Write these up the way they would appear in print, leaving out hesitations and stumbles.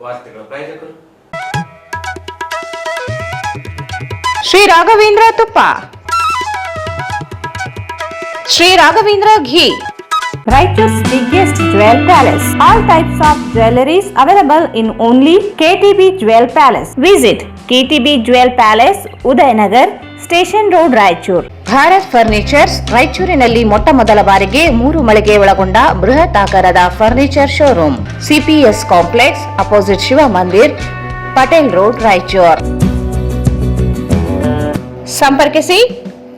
ವಾರ್ತೆಗಳ ಪ್ರಾಯೋಜಕರು ಶ್ರೀ ರಾಘವೇಂದ್ರ ತುಪ್ಪ, ಶ್ರೀ ರಾಘವೇಂದ್ರ ಘೀ, Raichur's biggest jewel palace. All types of jewelries available in only KTB Jewel Palace. Visit KTB Jewel Palace, Udayanagar, Station Road, Raichur. Bharat furnitures ರಾಯಚೂರಿನಲ್ಲಿ ಮೊಟ್ಟ ಮೊದಲ ಬಾರಿಗೆ 3 ಮಳಿಗೆ ಒಳಗೊಂಡ ಬೃಹತ್ ಆಕಾರದ furniture showroom. CPS complex opposite Shiva Mandir, Patel road, Raichur. ಸಂಪರ್ಕಿಸಿ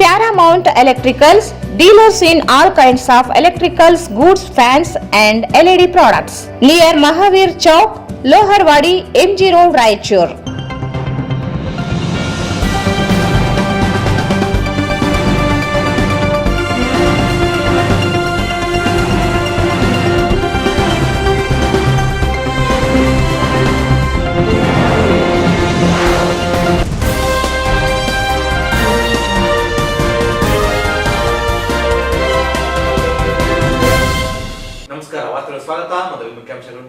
Paramount electricals, dealers in all kinds of electricals, goods, fans and LED products. Near Mahavir Chowk, Loharwadi, MG Road, Raichur. ಸ್ವಾಗತ. ಮೊದಲ ಮುಖ್ಯಾಂಶಗಳು.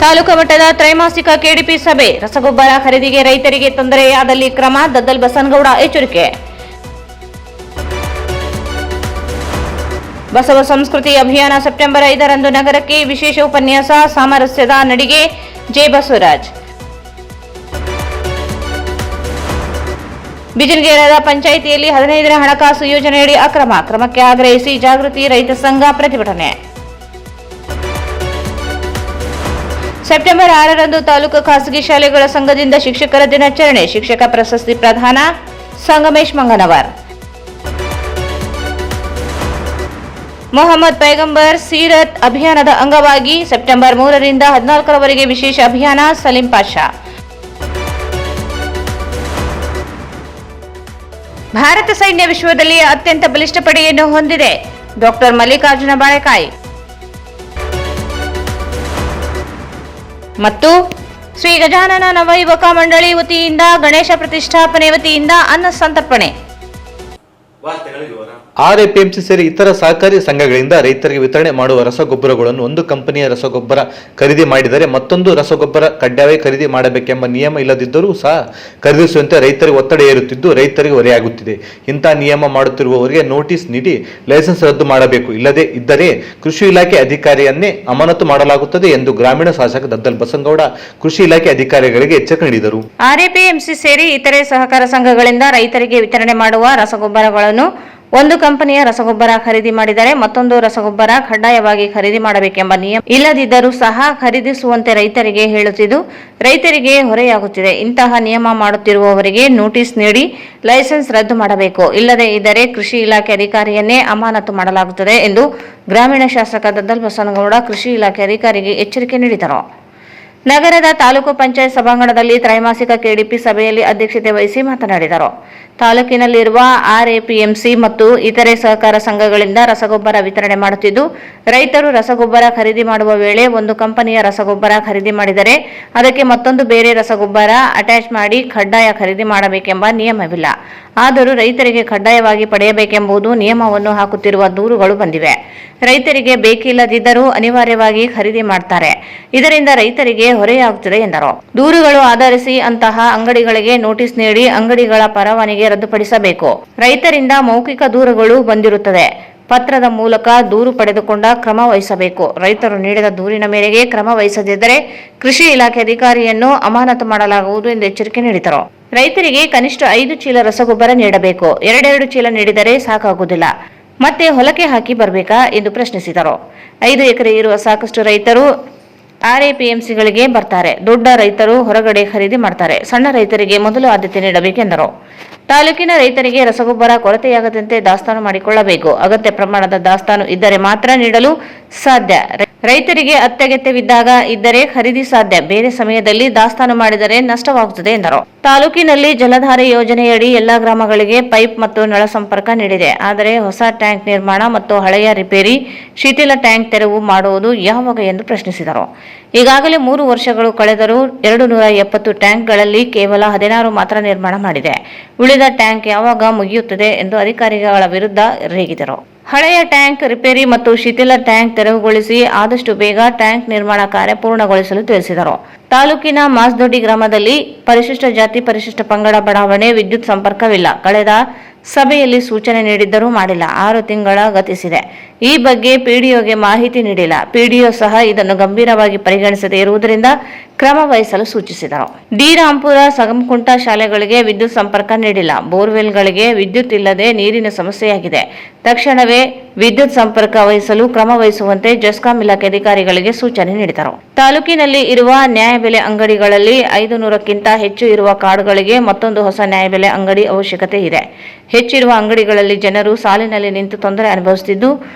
ತಾಲೂಕು ಮಟ್ಟದ ತ್ರೈಮಾಸಿಕ ಕೆಡಿಪಿ ಸಭೆ. ರಸಗೊಬ್ಬರ ಖರೀದಿಗೆ ರೈತರಿಗೆ ತೊಂದರೆಯಾದಲ್ಲಿ ಕ್ರಮ, ದದ್ದಲ್ ಬಸನಗೌಡ ಎಚ್ಚರಿಕೆ. ಬಸವ ಸಂಸ್ಕೃತಿ ಅಭಿಯಾನ ಸೆಪ್ಟೆಂಬರ್ 5ರಂದು ನಗರಕ್ಕೆ. ವಿಶೇಷ ಉಪನ್ಯಾಸ, ಸಾಮರಸ್ಯದ ನಡಿಗೆ, ಜೆ ಬಸವರಾಜ್. ಬಿಜನಗೇರದ ಪಂಚಾಯಿತಿಯಲ್ಲಿ 15ನೇ ಹಣಕಾಸು ಯೋಜನೆಯಡಿ ಕ್ರಮಕ್ಕೆ ಆಗ್ರಹಿಸಿ ಜಾಗೃತಿ ರೈತ ಸಂಘ ಪ್ರತಿಭಟನೆ. ಸೆಪ್ಟೆಂಬರ್ 6ರಂದು ತಾಲೂಕು ಖಾಸಗಿ ಶಾಲೆಗಳ ಸಂಘದಿಂದ ಶಿಕ್ಷಕರ ದಿನಾಚರಣೆ. ಶಿಕ್ಷಕ ಪ್ರಶಸ್ತಿ ಪ್ರದಾನ, ಸಂಗಮೇಶ್ ಮಂಗನವರ್. ಮೊಹಮ್ಮದ್ ಪೈಗಂಬರ್ ಸೀರತ್ ಅಭಿಯಾನದ ಅಂಗವಾಗಿ ಸೆಪ್ಟೆಂಬರ್ 3ರಿಂದ 14ರವರೆಗೆ ವಿಶೇಷ ಅಭಿಯಾನ. ಸಲೀಂ ಪಾಷಾ. ಭಾರತ ಸೈನ್ಯ ವಿಶ್ವದಲ್ಲಿ ಅತ್ಯಂತ ಬಲಿಷ್ಠ ಪಡೆಯನ್ನು ಹೊಂದಿದೆ. ಡಾಕ್ಟರ್ ಮಲ್ಲಿಕಾರ್ಜುನ ಬಾಳೆಕಾಯಿ. ಮತ್ತು ಶ್ರೀ ಗಜಾನನ ನವಯುವಕ ಮಂಡಳಿ ವತಿಯಿಂದ ಗಣೇಶ ಪ್ರತಿಷ್ಠಾಪನೆ ವತಿಯಿಂದ ಅನ್ನ ಸಂತರ್ಪಣೆ. ಆರ್ಎಪಿಎಂಸಿ ಸೇರಿ ಇತರ ಸಹಕಾರಿ ಸಂಘಗಳಿಂದ ರೈತರಿಗೆ ವಿತರಣೆ ಮಾಡುವ ರಸಗೊಬ್ಬರಗಳನ್ನು ಒಂದು ಕಂಪನಿಯ ರಸಗೊಬ್ಬರ ಖರೀದಿ ಮಾಡಿದರೆ ಮತ್ತೊಂದು ರಸಗೊಬ್ಬರ ಕಡ್ಡಾಯ ಖರೀದಿ ಮಾಡಬೇಕೆಂಬ ನಿಯಮ ಇಲ್ಲದಿದ್ದರೂ ಸಹ ಖರೀದಿಸುವಂತೆ ರೈತರಿಗೆ ಒತ್ತಡ ಏರುತ್ತಿದ್ದು ರೈತರಿಗೆ ಹೊರೆಯಾಗುತ್ತಿದೆ. ಇಂತಹ ನಿಯಮ ಮಾಡುತ್ತಿರುವವರಿಗೆ ನೋಟಿಸ್ ನೀಡಿ ಲೈಸೆನ್ಸ್ ರದ್ದು ಮಾಡಬೇಕು. ಇಲ್ಲದೇ ಇದ್ದರೆ ಕೃಷಿ ಇಲಾಖೆ ಅಧಿಕಾರಿಯನ್ನೇ ಅಮಾನತು ಮಾಡಲಾಗುತ್ತದೆ ಎಂದು ಗ್ರಾಮೀಣ ಶಾಸಕ ದದ್ದಲ್ ಬಸನಗೌಡ ಕೃಷಿ ಇಲಾಖೆ ಅಧಿಕಾರಿಗಳಿಗೆ ಎಚ್ಚರಿಕೆ ನೀಡಿದರು. ಆರ್ಎಪಿಎಂಸಿ ಸೇರಿ ಇತರೆ ಸಹಕಾರ ಸಂಘಗಳಿಂದ ರೈತರಿಗೆ ವಿತರಣೆ ಮಾಡುವ ರಸಗೊಬ್ಬರಗಳನ್ನು ಒಂದು ಕಂಪನಿಯ ರಸಗೊಬ್ಬರ ಖರೀದಿ ಮಾಡಿದರೆ ಮತ್ತೊಂದು ರಸಗೊಬ್ಬರ ಕಡ್ಡಾಯವಾಗಿ ಖರೀದಿ ಮಾಡಬೇಕೆಂಬ ನಿಯಮ ಇಲ್ಲದಿದ್ದರೂ ಸಹ ಖರೀದಿಸುವಂತೆ ರೈತರಿಗೆ ಹೇಳುತ್ತಿದ್ದು ರೈತರಿಗೆ ಹೊರೆಯಾಗುತ್ತಿದೆ. ಇಂತಹ ನಿಯಮ ಮಾಡುತ್ತಿರುವವರಿಗೆ ನೋಟಿಸ್ ನೀಡಿ ಲೈಸೆನ್ಸ್ ರದ್ದು ಮಾಡಬೇಕು. ಇಲ್ಲದೇ ಇದ್ದರೆ ಕೃಷಿ ಇಲಾಖೆ ಅಧಿಕಾರಿಯನ್ನೇ ಅಮಾನತು ಮಾಡಲಾಗುತ್ತದೆ ಎಂದು ಗ್ರಾಮೀಣ ಶಾಸಕ ದದ್ದಲ್ ಬಸನಗೌಡ ಕೃಷಿ ಇಲಾಖೆ ಅಧಿಕಾರಿಗೆ ಎಚ್ಚರಿಕೆ ನೀಡಿದರು. ನಗರದ ತಾಲೂಕು ಪಂಚಾಯತ್ ಸಭಾಂಗಣದಲ್ಲಿ ತ್ರೈಮಾಸಿಕ ಕೆಡಿಪಿ ಸಭೆಯಲ್ಲಿ ಅಧ್ಯಕ್ಷತೆ ವಹಿಸಿ ಮಾತನಾಡಿದರು. ತಾಲೂಕಿನಲ್ಲಿರುವ ಆರ್ಎಪಿಎಂಸಿ ಮತ್ತು ಇತರೆ ಸಹಕಾರ ಸಂಘಗಳಿಂದ ರಸಗೊಬ್ಬರ ವಿತರಣೆ ಮಾಡುತ್ತಿದ್ದು ರೈತರು ರಸಗೊಬ್ಬರ ಖರೀದಿ ಮಾಡುವ ವೇಳೆ ಒಂದು ಕಂಪನಿಯ ರಸಗೊಬ್ಬರ ಖರೀದಿ ಮಾಡಿದರೆ ಅದಕ್ಕೆ ಮತ್ತೊಂದು ಬೇರೆ ರಸಗೊಬ್ಬರ ಅಟ್ಯಾಚ್ ಮಾಡಿ ಕಡ್ಡಾಯ ಖರೀದಿ ಮಾಡಬೇಕೆಂಬ ನಿಯಮವಿಲ್ಲ. ಆದರೂ ರೈತರಿಗೆ ಕಡ್ಡಾಯವಾಗಿ ಪಡೆಯಬೇಕೆಂಬುದು ನಿಯಮವನ್ನು ಹಾಕುತ್ತಿರುವ ದೂರುಗಳು ಬಂದಿವೆ. ರೈತರಿಗೆ ಬೇಕಿಲ್ಲದಿದ್ದರೂ ಅನಿವಾರ್ಯವಾಗಿ ಖರೀದಿ ಮಾಡ್ತಾರೆ. ಇದರಿಂದ ರೈತರಿಗೆ ಹೊರೆಯಾಗುತ್ತದೆ ಎಂದರು. ದೂರುಗಳು ಆಧರಿಸಿ ಅಂತಹ ಅಂಗಡಿಗಳಿಗೆ ನೋಟಿಸ್ ನೀಡಿ ಅಂಗಡಿಗಳ ಪರವಾನಗಿ ರದ್ದುಪಡಿಸಬೇಕು. ರೈತರಿಂದ ಮೌಖಿಕ ದೂರುಗಳು ಬಂದಿರುತ್ತದೆ. ಪತ್ರದ ಮೂಲಕ ದೂರು ಪಡೆದುಕೊಂಡ ಕ್ರಮ ವಹಿಸಬೇಕು. ರೈತರು ನೀಡಿದ ದೂರಿನ ಮೇರೆಗೆ ಕ್ರಮ ವಹಿಸದಿದ್ದರೆ ಕೃಷಿ ಇಲಾಖೆ ಅಧಿಕಾರಿಯನ್ನು ಅಮಾನತು ಮಾಡಲಾಗುವುದು ಎಂದು ಎಚ್ಚರಿಕೆ ನೀಡಿದರು. ರೈತರಿಗೆ ಕನಿಷ್ಠ 5 ಚೀಲ ರಸಗೊಬ್ಬರ ನೀಡಬೇಕು. 2 ಚೀಲ ನೀಡಿದರೆ ಸಾಕಾಗುವುದಿಲ್ಲ. ಮತ್ತೆ ಹೊಲಕ್ಕೆ ಹಾಕಿ ಬರಬೇಕಾ ಎಂದು ಪ್ರಶ್ನಿಸಿದರು. 5 ಎಕರೆ ಇರುವ ಸಾಕಷ್ಟು ರೈತರು ಆರ್ಎಪಿಎಂಸಿಗಳಿಗೆ ಬರ್ತಾರೆ. ದೊಡ್ಡ ರೈತರು ಹೊರಗಡೆ ಖರೀದಿ ಮಾಡ್ತಾರೆ. ಸಣ್ಣ ರೈತರಿಗೆ ಮೊದಲು ಆದ್ಯತೆ ನೀಡಬೇಕೆಂದರು. ತಾಲೂಕಿನ ರೈತರಿಗೆ ರಸಗೊಬ್ಬರ ಕೊರತೆಯಾಗದಂತೆ ದಾಸ್ತಾನು ಮಾಡಿಕೊಳ್ಳಬೇಕು. ಅಗತ್ಯ ಪ್ರಮಾಣದ ದಾಸ್ತಾನು ಇದ್ದರೆ ಮಾತ್ರ ನೀಡಲು ಸಾಧ್ಯ. ರೈತರಿಗೆ ಅತ್ಯಗತ್ಯವಿದ್ದಾಗ ಇದ್ದರೆ ಖರೀದಿ ಸಾಧ್ಯ. ಬೇರೆ ಸಮಯದಲ್ಲಿ ದಾಸ್ತಾನು ಮಾಡಿದರೆ ನಷ್ಟವಾಗುತ್ತದೆ ಎಂದರು. ತಾಲೂಕಿನಲ್ಲಿ ಜಲಧಾರೆ ಯೋಜನೆಯಡಿ ಎಲ್ಲಾ ಗ್ರಾಮಗಳಿಗೆ ಪೈಪ್ ಮತ್ತು ನಳ ಸಂಪರ್ಕ ನೀಡಿದೆ. ಆದರೆ ಹೊಸ ಟ್ಯಾಂಕ್ ನಿರ್ಮಾಣ ಮತ್ತು ಹಳೆಯ ರಿಪೇರಿ, ಶಿಥಿಲ ಟ್ಯಾಂಕ್ ತೆರವು ಮಾಡುವುದು ಯಾವಾಗ ಎಂದು ಪ್ರಶ್ನಿಸಿದರು. ಈಗಾಗಲೇ 3 ವರ್ಷಗಳು ಕಳೆದರೂ 270 ಟ್ಯಾಂಕ್ಗಳಲ್ಲಿ ಕೇವಲ 16 ಮಾತ್ರ ನಿರ್ಮಾಣ ಮಾಡಿದೆ. ಉಳಿದ ಟ್ಯಾಂಕ್ ಯಾವಾಗ ಮುಗಿಯುತ್ತದೆ ಎಂದು ಅಧಿಕಾರಿಗಳ ವಿರುದ್ಧ ರೇಗಿದರು. ಹಳೆಯ ಟ್ಯಾಂಕ್ ರಿಪೇರಿ ಮತ್ತು ಶಿಥಿಲ ಟ್ಯಾಂಕ್ ತೆರವುಗೊಳಿಸಿ ಆದಷ್ಟು ಬೇಗ ಟ್ಯಾಂಕ್ ನಿರ್ಮಾಣ ಕಾರ್ಯ ಪೂರ್ಣಗೊಳಿಸಲು ತಿಳಿಸಿದರು. ತಾಲೂಕಿನ ಮಾಸ್ದೊಡ್ಡಿ ಗ್ರಾಮದಲ್ಲಿ ಪರಿಶಿಷ್ಟ ಜಾತಿ ಪರಿಶಿಷ್ಟ ಪಂಗಡ ಬಡಾವಣೆ ವಿದ್ಯುತ್ ಸಂಪರ್ಕವಿಲ್ಲ. ಕಳೆದ ಸಭೆಯಲ್ಲಿ ಸೂಚನೆ ನೀಡಿದ್ದರೂ ಮಾಡಿಲ್ಲ. 6 ತಿಂಗಳ ಗತಿಸಿದೆ. ಈ ಬಗ್ಗೆ ಪಿಡಿಒಗೆ ಮಾಹಿತಿ ನೀಡಿಲ್ಲ. ಪಿಡಿಒ ಸಹ ಇದನ್ನು ಗಂಭೀರವಾಗಿ ಪರಿಗಣಿಸದೇ ಇರುವುದರಿಂದ ಕ್ರಮ ವಹಿಸಲು ಸೂಚಿಸಿದರು. ಡಿ ರಾಂಪುರ ಸಗಮಕುಂಟ ಶಾಲೆಗಳಿಗೆ ವಿದ್ಯುತ್ ಸಂಪರ್ಕ ನೀಡಿಲ್ಲ. ಬೋರ್ವೆಲ್ಗಳಿಗೆ ವಿದ್ಯುತ್ ಇಲ್ಲದೆ ನೀರಿನ ಸಮಸ್ಯೆಯಾಗಿದೆ. ತಕ್ಷಣವೇ ವಿದ್ಯುತ್ ಸಂಪರ್ಕ ವಹಿಸಲು ಕ್ರಮ ವಹಿಸುವಂತೆ ಜೆಸ್ಕಾಂ ಇಲಾಖೆ ಅಧಿಕಾರಿಗಳಿಗೆ ಸೂಚನೆ ನೀಡಿದರು. ತಾಲೂಕಿನಲ್ಲಿ ಇರುವ ನ್ಯಾಯಬೆಲೆ ಅಂಗಡಿಗಳಲ್ಲಿ 500ಕ್ಕಿಂತ ಹೆಚ್ಚು ಇರುವ ಕಾರ್ಡ್ಗಳಿಗೆ ಮತ್ತೊಂದು ಹೊಸ ನ್ಯಾಯಬೆಲೆ ಅಂಗಡಿ ಅವಶ್ಯಕತೆ ಇದೆ. ಹೆಚ್ಚಿರುವ ಅಂಗಡಿಗಳಲ್ಲಿ ಜನರು ಸಾಲಿನಲ್ಲಿ ನಿಂತು ತೊಂದರೆ ಅನುಭವಿಸುತ್ತಿದ್ದು,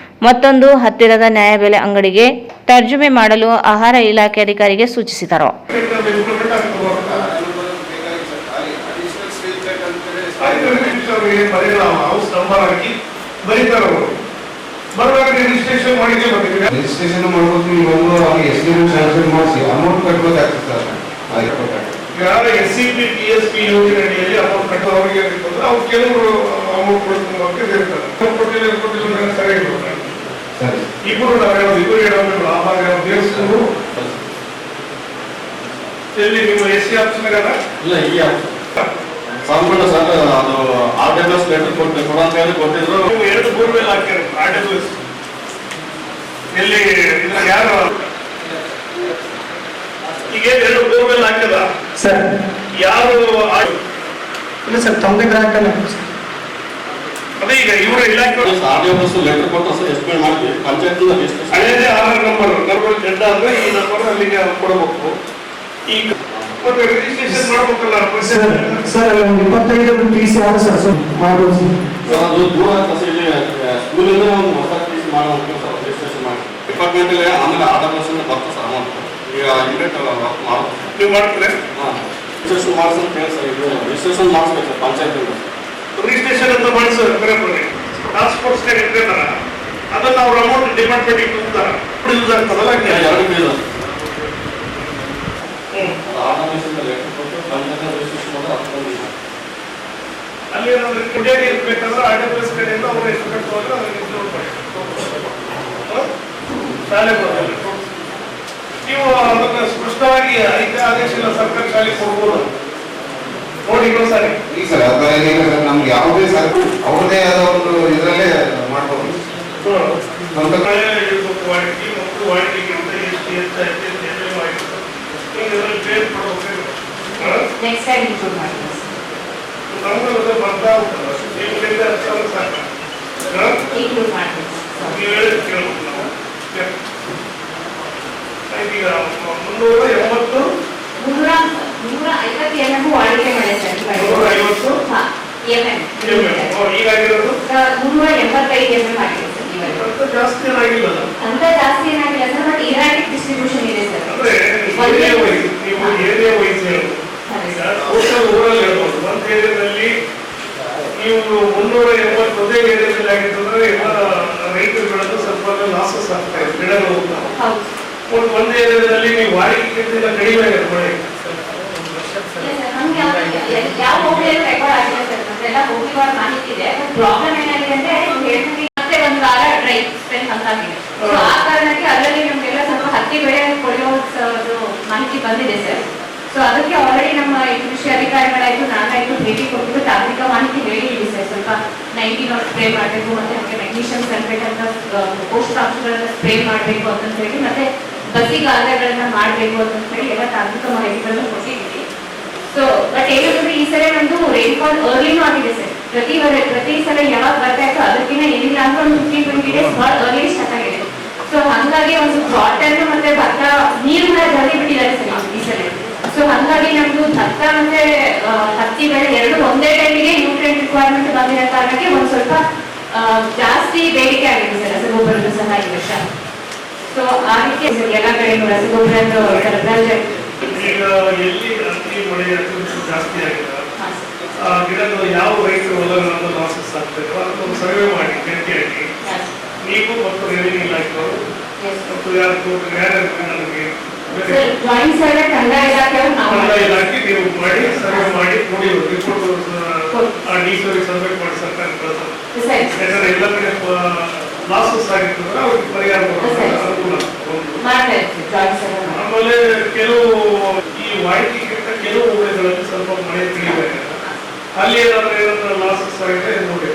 ಮತ್ತೊಂದು ಹತ್ತಿರದ ನ್ಯಾಯಬೆಲೆ ಅಂಗಡಿಗೆ ತರ್ಜುಮೆ ಮಾಡಲು ಆಹಾರ ಇಲಾಖೆ ಅಧಿಕಾರಿಗೆ ಸೂಚಿಸಿದರು. ರಿಜಿಸ್ಟ್ರೇಷನ್ ಮಾಡಬೇಕು, ಸ್ಯಾಂಕ್ಷನ್ ಮಾಡಿಸಿ ಅಮೌಂಟ್ ಕಟ್ಟಬೇಕಾಗ್ತದೆ ಸರ್. ಯಾರು SCP PSP ಯೋಜನೆ ಅಡಿಯಲ್ಲಿ ಅಮೌಂಟ್ ಕಟ್ಟೋರಿಗೆ ಅವ್ರು ಕೆಲವರು ಅಮೌಂಟ್ ಕೊಡ್ತಾರೆ, ಸರಿಯಾಗಿ ಸರಿ. ಇಬ್ಬರು ಇಬ್ಬರು ಹೇಳೋದು ಆವಾಗ ದೇವಸ್ಥಾನ ಎಲ್ಲಿ ನಿಮ್ಮ SC ಆಫೀಸ್ನಾಗ ಇಲ್ಲ, ಈ ಸಂಪೂರ್ಣ ಸರ್ ಅದು RWS ಲೆಟರ್ ಕೊಡಬೇಕು ಅಂತ ಹೇಳಿ ಕೊಟ್ಟಿದ್ರು. ನೀವು 2 ಬೋರ್ವೆಲ್ ಹಾಕ್ಯಾರ RWS ಎಲ್ಲಿ ಇದ್ರ ಯಾರು ಈಗ 2 ಬೋರ್ವೆಲ್ ಹಾಕ್ಯದ ಸರ್, ಯಾರು ಇಲ್ಲ ಸರ್, ತಮ್ಮದೇ ಗ್ರಾಹಕನ ಅದೇ ಈಗ ಇವರ ಇಲಾಖೆ RWS ಲೆಟರ್ ಕೊಟ್ಟು ಸರ್ ಎಸ್ಟಿಮೇಟ್ ಮಾಡ್ತೀವಿ ಪಂಚಾಯತ್ ಅದೇ ಆಧಾರ್ ನಂಬರ್ ಜಡ್ಡ ಅಂದ್ರೆ ಈ ನಂಬರ್ ಅಲ್ಲಿಗೆ ಕೊಡಬೇಕು. ಈಗ ಮತ್ತೆ ರಿಜಿಸ್ಟ್ರೇಷನ್ ಮಾಡಬೇಕಲ್ಲ ಸರ್, 25 ಪೀಸ್ ಯಾರು ಸರ್ ಮಾಡ್ಬೋದು ಸರ್, ಅದು ದೂರ ಇಲ್ಲಿ ಸ್ಕೂಲಿಂದ ಒಂದು ಹೊಸ ಪೀಸ್ ಮಾಡೋದು ಸರ್, ರಿಜಿಸ್ಟ್ರೇಷನ್ ಮಾಡಿ ಡಿಪಾರ್ಟ್ಮೆಂಟ್ ಆಮೇಲೆ RWS ಬರ್ತದೆ ಸರ್ ಅಮೌಂಟ್. ಈಗ ಇಮಿಡಿಯೇಟ್ ಮಾಡೋದು ನೀವು ಮಾಡ್ತೀರಿ? ಹಾಂ, ರಿಜಿಸ್ಟ್ರೇಷನ್ ಮಾಡಿಸೋದು ಕೇಳಿ ಸರ್, ಇದು ರಿಜಿಸ್ಟ್ರೇಷನ್ ಮಾಡಿಸ್ಬೇಕು ಸರ್ ಪಂಚಾಯತ್ ರಿಜಿಸ್ಟ್ರೇಷನ್ ಅಂತ ಮಾಡಿಸೋದು ಬರೀ ಟಾಸ್ಕ್ ಫೋರ್ಸ್ನಾಗ ಇರ್ತಾರ, ಅದನ್ನು ಅವ್ರ ಅಮೌಂಟ್ ಡಿಪಾರ್ಟ್ಮೆಂಟಿಗೆ ತುಂಬ್ತಾರೆ, ಯೂಸ್ ಆಗ್ತದಲ್ಲ 2 ಪೀಸ್ ಅಲ್ಲಿ ಏನಾದ್ರು ಕುಡಿಯಾಗಿ ಇರ್ಬೇಕಂದ್ರೆ RWS ಕಡೆಯಿಂದ ಅವರು ಎಷ್ಟು ಕಟ್ಟುವಾಗ ಅದಕ್ಕೆ ಇನ್ಕ್ಲೂಡ್ ಮಾಡಿ ಶಾಲೆ ಬರೋಲ್ಲ. ನೀವು ಅದನ್ನು ಸ್ಪಷ್ಟವಾಗಿ ಆದೇಶ ಸರ್ಕಾರಿ ಶಾಲೆ ಕೊಡ್ಬೋದು ನೋಡಿ ಸರಿ. ಈಗ ಸರ್ ನಮ್ಗೆ ಯಾವುದೇ ಸರ್ ಅವ್ರದೇ ಆದ ಒಂದು ಇದರಲ್ಲೇ ಮಾಡ್ಬೋದು. ವಾಡಿಕೆ ಮತ್ತು ವಾಡಿಕೆಗೆ ಅಂತ ಎಷ್ಟು ಹೆಚ್ಚಾಯ್ತು ನೆಕ್ಸ್ಟ್ ಟೈಮ್ ಇಂಪ್ರೂವ್ ಮಾಡ್ತೀವಿ. ನಮ್ಗೆ ಬರ್ತಾ ಹೋಗ್ತದೆ ನಿಮ್ಮಿಂದ ಸಾಕು ಇಂಪ್ರೂವ್ ಮಾಡ್ತೀವಿ. ನೀವು ಹೇಳಿದ್ ಕೇಳ್ಬೇಕು ನಾವು. ಈಗ 380 350 mm ವಾಡಿಕೆ ಮಾಡಿದೆ ಸರ್. 350 ಈಗಾಗಿರೋದು 385 mm ಆಗಿದೆ ಸರ್. ಅಂತ ಜಾಸ್ತಿ ಏನಾಗಿಲ್ಲ ಅಂತ ಜಾಸ್ತಿ ಏನಾಗಿಲ್ಲ ಸರ್, ಬಟ್ ಇರಾಟಿಕ್ ಡಿಸ್ಟ್ರಿಬ್ಯೂಷನ್ ಇದೆ ಸರ್. ಅಂದ್ರೆ ನೀವು ಏರಿಯಾ ವೈಸ್ ಹೇಳೋದು, ಈಗ ಟೋಟಲ್ ಊರಲ್ಲಿ ಹೇಳ್ಬೋದು. ಒಂದು ಏರಿಯಾದಲ್ಲಿ ನೀವು 380 ಒಂದೇ ಏರಿಯಾದಲ್ಲಿ ಆಗಿರ್ತಂದ್ರೆ ಎಲ್ಲ ರೈತರುಗಳದ್ದು ಸ್ವಲ್ಪ ಲಾಸಸ್ ಆಗ್ತಾ ಇದೆ, ಗಿಡಗಳು ಹೋಗ್ತಾವೆ. ಒಂದು ಏರಿಯಾದಲ್ಲಿ ನೀವು ವಾಡಿಕೆಗಿಂತ ಕಡಿಮೆ ಆಗುತ್ತೆ ಮಳೆ. ಯಾವ ಹೋಗ್ಲಿಲ್ಲ ರೆಕಾರ್ಡ್ ಆಗಿದೆ ಸರ್, ನಮ್ದೆಲ್ಲ ಹೋಗಿವಾಗ ಮಾಹಿತಿ ಇದೆ. ಪ್ರಾಬ್ಲಮ್ ಏನಾಗಿದೆ ಅಂದ್ರೆ ಮತ್ತೆ ಒಂದು ವಾರ ಡ್ರೈ ಸ್ಪೆಲ್ ಹಂಗಾಗಿದೆ. ಸೊ ಆ ಕಾರಣಕ್ಕೆ ಅದರಲ್ಲಿ ನಮ್ಗೆಲ್ಲ ಸ್ವಲ್ಪ ಹತ್ತಿ ಬೆಳೆ ಕೊಳೆಯೋ ಮಾಹಿತಿ ಬಂದಿದೆ ಸರ್. ಸೊ ಅದಕ್ಕೆ ಆಲ್ರೆಡಿ ನಮ್ಮ ಕೃಷಿ ಅಧಿಕಾರಿಗಳಾಯ್ತು ನಾನಾಯ್ತು ಭೇಟಿ ಕೊಟ್ಟು ತಾಂತ್ರಿಕ ಮಾಹಿತಿ ಹೇಳಿದ್ದೀವಿ ಸರ್. ಸ್ವಲ್ಪ 90 ಸ್ಪ್ರೇ ಮಾಡಬೇಕು, ಮತ್ತೆ ಹಾಗೆ ಮೆಗ್ನೀಷಿಯಂ ಸಲ್ಫೇಟ್ ಅಂತ ಪೋಷಕಾಂಶಗಳನ್ನ ಸ್ಪ್ರೇ ಮಾಡಬೇಕು ಅಂತ ಹೇಳಿ, ಮತ್ತೆ ಬಸಿಗಾಲಗಳನ್ನ ಮಾಡಬೇಕು ಅಂತ ಹೇಳಿ ಎಲ್ಲ ತಾಂತ್ರಿಕ ಮಾಹಿತಿಗಳನ್ನು ಕೊಟ್ಟಿದ್ದೀವಿ. ಸೊ ಬಟ್ ಏನಂದ್ರೆ ಈ ಸಲ ನಮ್ದು ರೈನ್ಫಾಲ್ ಅರ್ಲಿನೂ ಆಗಿದೆ ಸರ್. ಪ್ರತಿ ಸಲ ಯಾವಾಗ ಬರ್ತಾ ಇತ್ತು ಅದಕ್ಕಿಂತ ಏನಿಲ್ಲ ಅಂದ್ರೆ ಒಂದು 15-20 ಡೇಸ್ ಭಾಳ ಅರ್ಲಿ ಸ್ಟಾರ್ಟ್ ಆಗಿದೆ. ಸೊ ಹಂಗಾಗಿ ಒಂದು ಕಾಟನ್ ಮತ್ತೆ ಭತ್ತ ನೀರು ಜಲ್ದಿ ಬಿಟ್ಟಿದ್ದಾರೆ ಸರ್ ಈ ಸಲ. ಸೊ ಹಂಗಾಗಿ ನಮ್ದು ಭತ್ತ ಮತ್ತೆ ಹತ್ತಿ ಬೆಳೆ ಎರಡು ಒಂದೇ ಟೈಮಿಗೆ ನ್ಯೂಟ್ರಿಯೆಂಟ್ ರಿಕ್ವೈರ್ಮೆಂಟ್ ಬಂದಿರೋ ಕಾರಣಕ್ಕೆ ಒಂದು ಸ್ವಲ್ಪ ಜಾಸ್ತಿ ಬೇಡಿಕೆ ಆಗಿದೆ ಸರ್ ರಸಗೊಬ್ಬರದ ಸಹ ಈ ವರ್ಷ. ಸೊ ಆ ರೀತಿ ಎಲ್ಲ ಕಡೆ ರಸಗೊಬ್ಬರದ ಸರಬರಾಜು ಈಗ ಎಲ್ಲಿ ಅತಿ ಮಳೆ ಜಾಸ್ತಿ ಆಗಿದೆ, ಗಿಡಗಳು ಯಾವ ರೈತರು ಹೊಲಗಳನ್ನು ಲಾಸಸ್ ಆಗ್ತದೆ ಅದನ್ನು ಸರ್ವೆ ಮಾಡಿ ಗಟ್ಟಿಯಾಗಿ ನೀವು ಮತ್ತು ರೆವಿನ್ಯೂ ಇಲಾಖೆಯವರು ಮತ್ತು ನಮಗೆ ಜಾಯಿಂಟ್ ಸರ್ವೆ ಕಂದಾಯ ಇಲಾಖೆ ನೀವು ಮಾಡಿ ಸರ್ವೆ ಮಾಡಿ ನೋಡಿ ರಿಪೋರ್ಟ್ ಡಿ.ಸಿ ಸಬ್ಮಿಟ್ ಮಾಡಿ ಸರ್ಕಾರ ಕಳಿಸೋದು. ಸರಿ ಯಾಕಂದ್ರೆ ಎಲ್ಲ ಕಡೆ ಲಾಸಸ್ ಆಗಿರ್ತಂದ್ರೆ ಅವ್ರಿಗೆ ಪರಿಹಾರ ಕೊಡೋದು ಅನುಕೂಲ. ಮಾಡ್ತಾ ಇರ್ತೀವಿ ಜಾಯಿಂಟ್ ಸೆಲ್ ಮಾಡಿ. ಆಮೇಲೆ ಕೆಲವು ಈ ವಾಡಿಕೆಗಿಂತ ಕೆಲವು ಊರುಗಳಲ್ಲಿ ಸ್ವಲ್ಪ ಮಳೆ ತಿಳಿಬೇಕು. ಅಲ್ಲಿ ಏನಾದ್ರು ಲಾಸಸ್ ಆಗಿದೆ ನೋಡಿ,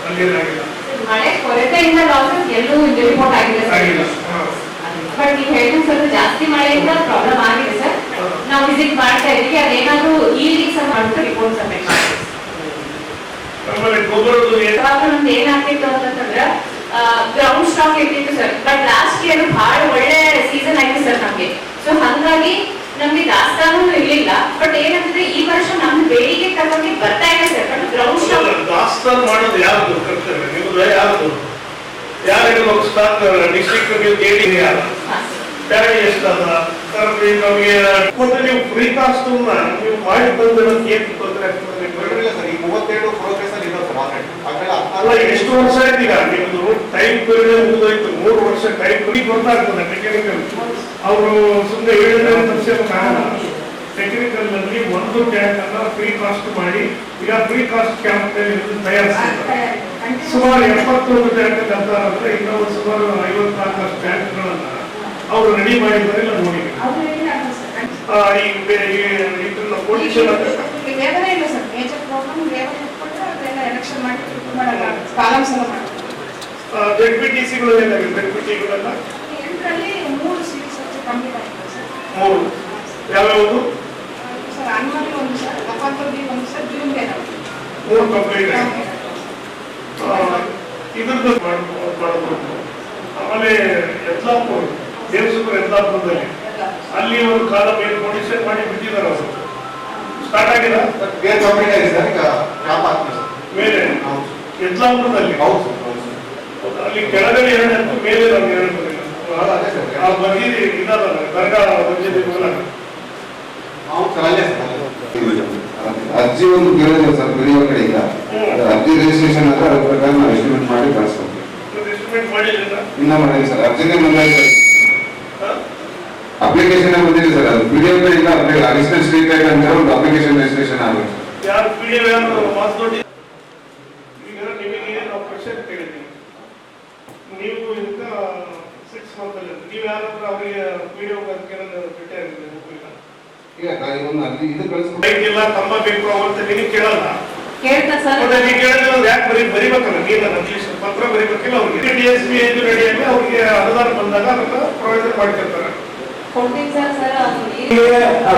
ಅಲ್ಲಿ ಏನಾಗಿಲ್ಲ. ಮಳೆ ಕೊರತೆಯಿಂದ ಲಾಸಸ್ ಎಲ್ಲೂ ರಿಪೋರ್ಟ್ ಆಗಿದೆ ಆಗಿಲ್ಲ. ಬಟ್ ನೀವು ಹೇಳಿದ ಸ್ವಲ್ಪ ಜಾಸ್ತಿ ಮಳೆಯಿಂದ ಪ್ರಾಬ್ಲಮ್ ಆಗಿದೆ ಸರ್. ನಾವು ವಿಸಿಟ್ ಮಾಡ್ತಾ ಇದ್ದೀವಿ, ಅದೇನಾದ್ರೂ ಈ ಸಹ ಮಾಡ್ಬಿಟ್ಟು ರಿಪೋರ್ಟ್ ಸಬ್ಮಿಟ್ ಮಾಡ್ತೀವಿ. ಆಮೇಲೆ ಗೊಬ್ಬರದ್ದು ನಮ್ದು ಏನಾಗ್ತಿತ್ತು ಅಂತಂದ್ರೆ ಗ್ರೌಂಡ್ ಸ್ಟಾಕ್ ಇರ್ತಿತ್ತು ಸರ್. ಬಟ್ ಲಾಸ್ಟ್ ಇಯರ್ ಬಹಳ ಒಳ್ಳೆ ಸೀಸನ್ ಆಯ್ತು ಸರ್ ನಮ್ಗೆ. ಸೊ ಹಂಗಾಗಿ ನಮ್ಗೆ ದಾಸ್ತಾನು ಇರ್ಲಿಲ್ಲ. ಬಟ್ ಏನಂದ್ರೆ ಈ ವರ್ಷ ನಮ್ ಬೇಡಿಕೆ ತಗೊಂಡು ಬರ್ತಾ ಇದೆ ಸರ್. ಬಟ್ ಗ್ರೌಂಡ್ ಸ್ಟಾಕ್ ದಾಸ್ತಾನು ಮಾಡೋದು ಯಾವ್ದು ಕರ್ತವ್ಯ ನಿಮ್ದು? ಯಾವ್ದು ಯಾರು ಸ್ಟಾಕ್ ಡಿಸ್ಟ್ರಿಕ್ಟ್ ನೀವು ಕೇಳಿ ಯಾರು ಬೇರೆ ಎಷ್ಟದ ಸರ್? ನಮಗೆ ಕೊಟ್ಟು ನೀವು ಫ್ರೀ ಕಾಸ್ಟ್ ನೀವು ಮಾಡಿ ಬಂದ್ರೆ ಏನು ತೊಂದರೆ ಆಗ್ತದೆ? ಸರ್ ಈ 32 ಪ್ರೋಗ್ರೆಸ್ ಅಲ್ಲಿ ಇರೋ ಸರ್ ಆಲ್ರೆಡಿ ಅಲ್ಲ, ಎಷ್ಟು ವರ್ಷ ಆಯ್ತು ಈಗ ನಿಮ್ದು ಟೈಮ್ ಪೀರಿಯಡ್ ಮುಗಿದೋಯ್ತು. 3 ವರ್ಷ ಟೈಮ್ ಪೀರಿಯಡ್ ಗೊತ್ತಾಗ್ತದೆ. ಟೆಕ್ನಿಕಲ್ ಅವರು ಸುಮ್ಮನೆ ಹೇಳಿದ್ರೆ ತಪ್ಪಿಸೋಕ್ಕಾಗಲ್ಲ. ಟೆಕ್ನಿಕಲ್ ನಲ್ಲಿ ಒಂದು ಟ್ಯಾಂಕ್ ಅನ್ನ ಫ್ರೀ ಕಾಸ್ಟ್ ಮಾಡಿ ಈಗ ಫ್ರೀ ಕಾಸ್ಟ್ ಕ್ಯಾಂಪ್ ತಯಾರಿಸ್ತಾರೆ. ಸುಮಾರು 71 ಟ್ಯಾಂಕ್ ಅಂತ ಅಂದ್ರೆ ಇನ್ನೂ ಸುಮಾರು 54 ಟ್ಯಾಂಕ್ಗಳನ್ನ ಅವರು ರೆಡಿ ಮಾಡಿದ್ದಾರೆ. ಇಲ್ಲ ನೋಡಿ ಇದನ್ನ ಪೊಸಿಷನ್ ZPTCಗಳು ಏನಾಗಿದೆ? ZPTಗಳೆಲ್ಲ 3 ಯಾವ್ಯಾವುದು? 3 ಕಂಪ್ಲೀಟ್ ಇದ್ರದ್ದು ಮಾಡಬಹುದು. ಆಮೇಲೆ ಯತ್ಲಾಪುರ ದೇವಸುಪುರ ಯತ್ಲಾಪುರದಲ್ಲಿ ಅಲ್ಲಿ ಒಂದು ಕಾಲ ಮೇಲೆ ಪೊಸಿಷನ್ ಮಾಡಿ ಬಿಟ್ಟಿದ್ದಾರೆ. ಅವರು ಸ್ಟಾರ್ಟ್ ಆಗಿದೆ ಬೇರೆ ಕಂಪ್ಲೀಟ್ ಆಗಿದೆ ಸರ್. ಈಗ ಕ್ಯಾಂಪ್ ಆಗ್ತದೆ ಮೇಲೆ ಯತ್ಲಾಪುರದಲ್ಲಿ. ಹೌದು ಅಲ್ಲಿ ಕೆಳಗಡೆ 2 ಹತ್ತು ಮೇಲೆ 2 ಆ ಬದಿಯಲ್ಲಿ ಇದಾದಲ್ಲ ದರ್ಗಾ ಬದಿಯಲ್ಲಿ ಅರ್ಜಿ ಒಂದು ಕೇಳಿದ್ರೆ ಸರ್ ಬೇರೆ ಕಡೆಯಿಂದ ಅರ್ಜಿ ರಿಜಿಸ್ಟ್ರೇಷನ್ ಆದ್ರೆ ಅದ್ರ ಪ್ರಕಾರ ನಾವು ಎಸ್ಟಿಮೇಟ್ ಮಾಡಿ ಕಳಿಸ್ಕೊಡ್ತೀವಿ. ಎಸ್ಟಿಮೇಟ್ ಮಾಡಿಲ್ಲ ಇನ್ನ ಮಾಡಿಲ್ಲ ಸರ್. ಅರ್ಜಿನೇ ಬಂದಾಯ್ತು, ಅಪ್ಲಿಕೇಶನ್ ಬಂದಿದೆ ಸರ್. ಅದು PDF ಕಡೆಯಿಂದ ಅಡಿಷನಲ್ ಸ್ಟ್ರೀಟ್ ಲೈಟ್ ಅಂತ ಒಂದು ಅಪ್ಲಿಕೇಶನ್ ರಿಜಿಸ್ಟ್ರೇಷನ್ ಆಗಬೇಕು. ಯಾರು PDF ಯಾರು ಮಾತನಾಡಿ ಈಗ ನಿಮಗೆ ನಾವು ಕ್ವೆಶ್ಚನ್ ಕೇಳಿದ್ದೀವಿ. ನೀವು ಈಗ 6 ಮಂತ್ ಅಲ್ಲಿ ನೀವು ಯಾರಾದ್ರೂ ಅವರಿಗೆ PDF ಅದಕ್ಕೆ ಭೇಟಿ ಆಗಿದ್ದೀವಿ? ಈಗ ಒಂದು ಅಲ್ಲಿ ಇದು ಕಳಿಸ್ಕೊಡ್ತೀವಿ. ಬೈಕ್ ಇಲ್ಲ ಕಂಬ ಬೇಕು ಅಂತ ನೀವು ಕೇಳಲ್ಲ. ಕೇಳ್ತಾ ಸರ್. ನೀವು ಕೇಳಿದ್ರೆ ಯಾಕೆ ಬರಿಬೇಕಲ್ಲ? ನೀನು ಅಟ್ಲೀಸ್ಟ್ ಪತ್ರ ಬರಿಬೇಕಿಲ್ಲ ಅವ್ರಿಗೆ. DSP ಏನು ರೆಡಿಯಾಗಿ ಅವ್ರಿಗೆ ಅನುದಾನ ಬಂದಾಗ ಅದನ್ನ ಪ್ರೊವೈಡ್ ಮಾಡ್ತಿರ್ತಾರೆ. ಕೊಡ್ತೀನಿ ಸರ್.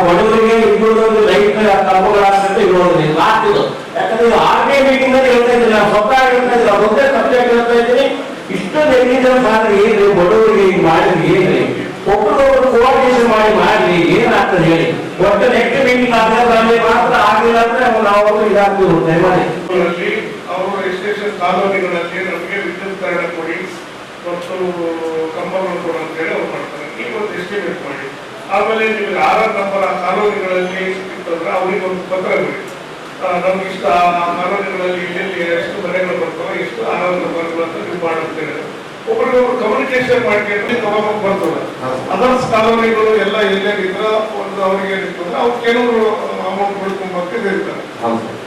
ಬಡವರಿಗೆ ಇಬ್ಬರು ಲೈಟ್ ಕಂಬಗಳಾಗ್ತದೆ ಇರೋದು ಲಾಸ್ಟ್ ಇದು. ಯಾಕಂದ್ರೆ ಆರ್ಮಿ ಮೀಟಿಂಗ್ ಅಲ್ಲಿ ಹೇಳ್ತಾ ಇದ್ದೀನಿ, ನಾವು ಸ್ವತಃ ಹೇಳ್ತಾ ಇದ್ದೀನಿ, ಒಂದೇ ಸಬ್ಜೆಕ್ಟ್ ಹೇಳ್ತಾ ಇದ್ದೀನಿ. ಇಷ್ಟು ನೆಗ್ಲಿಜೆನ್ಸ್ ಆದ್ರೆ ಏನ್ರಿ? ಬಡವರಿಗೆ ಈಗ ಮಾಡಿದ್ರೆ ಏನ್ರಿ? ಒಬ್ಬರೊಬ್ಬರು ಕೋಆರ್ಡಿನೇಷನ್ ಮಾಡಿ ಏನಾಗ್ತದೆ ಹೇಳಿ? ಒಟ್ಟು ನೆಕ್ಸ್ಟ್ ಮೀಟಿಂಗ್ ಆದ್ರೆ ಮಾತ್ರ ಆಗಿಲ್ಲ ಅಂದ್ರೆ ನಾವು ಇದಾಗ್ತೀವಿ. ದಯಮಾಡಿ ಅವರು ರಿಜಿಸ್ಟ್ರೇಷನ್ ಕಾಲೋನಿಗಳಲ್ಲಿ ನಮಗೆ ವಿದ್ಯುತ್ ಕರಣ ಕೊಡಿ ಮತ್ತು ಕಂಬಗಳು ಕೊಡು ಅಂತ ಹೇಳಿ ಅವ್ರು ಮಾಡ್ತಾರೆ. ನೀವು ಒಂದು ಎಸ್ಟಿಮೇಟ್ ಮಾಡಿ. ಆಮೇಲೆ ನಿಮಗೆ 6 ನಂಬರ್ ಆ ಕಾಲೋನಿಗಳಲ್ಲಿ ಇತ್ತಂದ್ರೆ ಅವ್ರಿಗೆ ಒಂದು ಪತ್ರ ಕೊಡಿ. ನಮ್ಗೆ ಇಷ್ಟು ಆ ಕಾಲೋನಿಗಳಲ್ಲಿ ಇಲ್ಲಿ ಎಷ್ಟು ಮನೆಗಳು ಬರ್ತವೆ, ಎಷ್ಟು 6 ನಂಬರ್ಗಳು ಅಂತ ನೀವು ಮಾಡುತ್ತೇವೆ. ಒಬ್ಬರಿಗೊಬ್ರು ಕಮ್ಯುನಿಕೇಶನ್ ಮಾಡ್ಕೊಂಡು ತಗೊಂಡ್ ಬರ್ತದೆ. ಅದರ್ಸ್ ಕಾಲೋನಿಗಳು ಎಲ್ಲ ಎಲ್ಲೇನಿದ್ರ ಒಂದು ಅವ್ರಿಗೆ ಏನಿರ್ತಂದ್ರೆ ಅವ್ರು ಕೆಲವರು ಅಮೌಂಟ್ ಬಿಡ್ಕೊಂಬಕ್ಕೆ ಇರ್ತಾರೆ.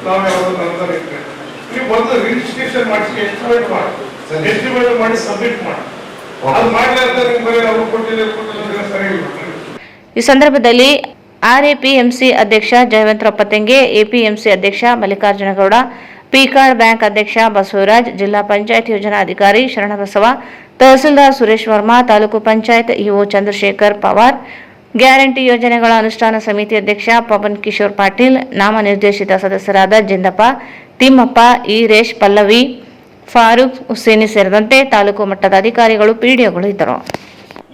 ನಾವು ಯಾವ್ದು ಅನುದಾನ ಇರ್ತೇವೆ. ನೀವು ಬಂದು ರಿಜಿಸ್ಟ್ರೇಷನ್ ಮಾಡಿಸಿ ಎಸ್ಟಿಮೇಟ್ ಮಾಡಿ, ಎಸ್ಟಿಮೇಟ್ ಮಾಡಿ ಸಬ್ಮಿಟ್ ಮಾಡಿ. ಅದು ಮಾಡ್ಲಾರ್ದ ನಿಮ್ಗೆ ಬರೀ ಅವ್ರು ಕೊಟ್ಟಿಲ್ಲ ಸರಿ ಇಲ್ಲ. ಈ ಸಂದರ್ಭದಲ್ಲಿ RAPMC ಅಧ್ಯಕ್ಷ ಜಯವಂತರಪ್ಪ ತೆಂಗೆ, APMC ಅಧ್ಯಕ್ಷ ಮಲ್ಲಿಕಾರ್ಜುನಗೌಡ, ಪಿಕಾರ್ಡ್ ಬ್ಯಾಂಕ್ ಅಧ್ಯಕ್ಷ ಬಸವರಾಜ್, ಜಿಲ್ಲಾ ಪಂಚಾಯತ್ ಯೋಜನಾ ಅಧಿಕಾರಿ ಶರಣಬಸವ, ತಹಸೀಲ್ದಾರ್ ಸುರೇಶ್ ವರ್ಮಾ, ತಾಲೂಕು ಪಂಚಾಯತ್ ಇಒ ಚಂದ್ರಶೇಖರ್ ಪವಾರ್, ಗ್ಯಾರಂಟಿ ಯೋಜನೆಗಳ ಅನುಷ್ಠಾನ ಸಮಿತಿ ಅಧ್ಯಕ್ಷ ಪವನ್ ಕಿಶೋರ್ ಪಾಟೀಲ್, ನಾಮನಿರ್ದೇಶಿತ ಸದಸ್ಯರಾದ ಜಿಂದಪ್ಪ, ತಿಮ್ಮಪ್ಪ, ಈರೇಶ್, ಪಲ್ಲವಿ, ಫಾರೂಕ್ ಹುಸೇನಿ ಸೇರಿದಂತೆ ತಾಲೂಕು ಮಟ್ಟದ ಅಧಿಕಾರಿಗಳು, ಪಿಡಿಒಗಳು ಇದ್ದರು.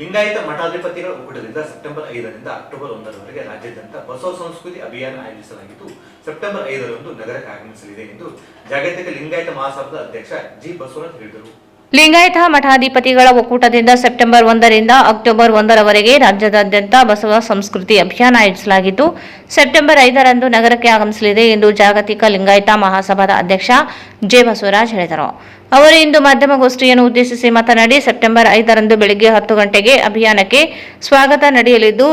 ಲಿಂಗಾಯತ ಮಠಾಧಿಪತಿಗಳ ಒಕ್ಕೂಟದಿಂದ ಸೆಪ್ಟೆಂಬರ್ 5ರಿಂದ ಅಕ್ಟೋಬರ್ 1ರವರೆಗೆ ರಾಜ್ಯಾದ್ಯಂತ ಬಸವ ಸಂಸ್ಕೃತಿ ಅಭಿಯಾನ ಆಯೋಜಿಸಲಾಗಿದ್ದು ಸೆಪ್ಟೆಂಬರ್ 5ರಂದು ನಗರಕ್ಕೆ ಆಗಮಿಸಲಿದೆ ಎಂದು ಜಾಗತಿಕ ಲಿಂಗಾಯತ ಮಹಾಸಭಾದ ಅಧ್ಯಕ್ಷ ಜಿ ಬಸವರಾಜ್ ಹೇಳಿದರು. ಲಿಂಗಾಯತ ಮಠಾಧಿಪತಿಗಳ ಒಕ್ಕೂಟದಿಂದ ಸೆಪ್ಟೆಂಬರ್ 1ರಿಂದ ಅಕ್ಟೋಬರ್ 1ರವರೆಗೆ ರಾಜ್ಯದಾದ್ಯಂತ ಬಸವ ಸಂಸ್ಕೃತಿ ಅಭಿಯಾನ ಆಯೋಜಿಸಲಾಗಿದ್ದು ಸೆಪ್ಟೆಂಬರ್ 5ರಂದು ನಗರಕ್ಕೆ ಆಗಮಿಸಲಿದೆ ಎಂದು ಜಾಗತಿಕ ಲಿಂಗಾಯತ ಮಹಾಸಭಾದ ಅಧ್ಯಕ್ಷ ಜೆ ಬಸವರಾಜ್ ಹೇಳಿದರು. ಅವರು ಇಂದು ಮಾಧ್ಯಮಗೋಷ್ಠಿಯನ್ನು ಉದ್ದೇಶಿಸಿ ಮಾತನಾಡಿ ಸೆಪ್ಟೆಂಬರ್ 5ರಂದು ಬೆಳಗ್ಗೆ 10 ಗಂಟೆಗೆ ಅಭಿಯಾನಕ್ಕೆ ಸ್ವಾಗತ ನಡೆಯಲಿದ್ದು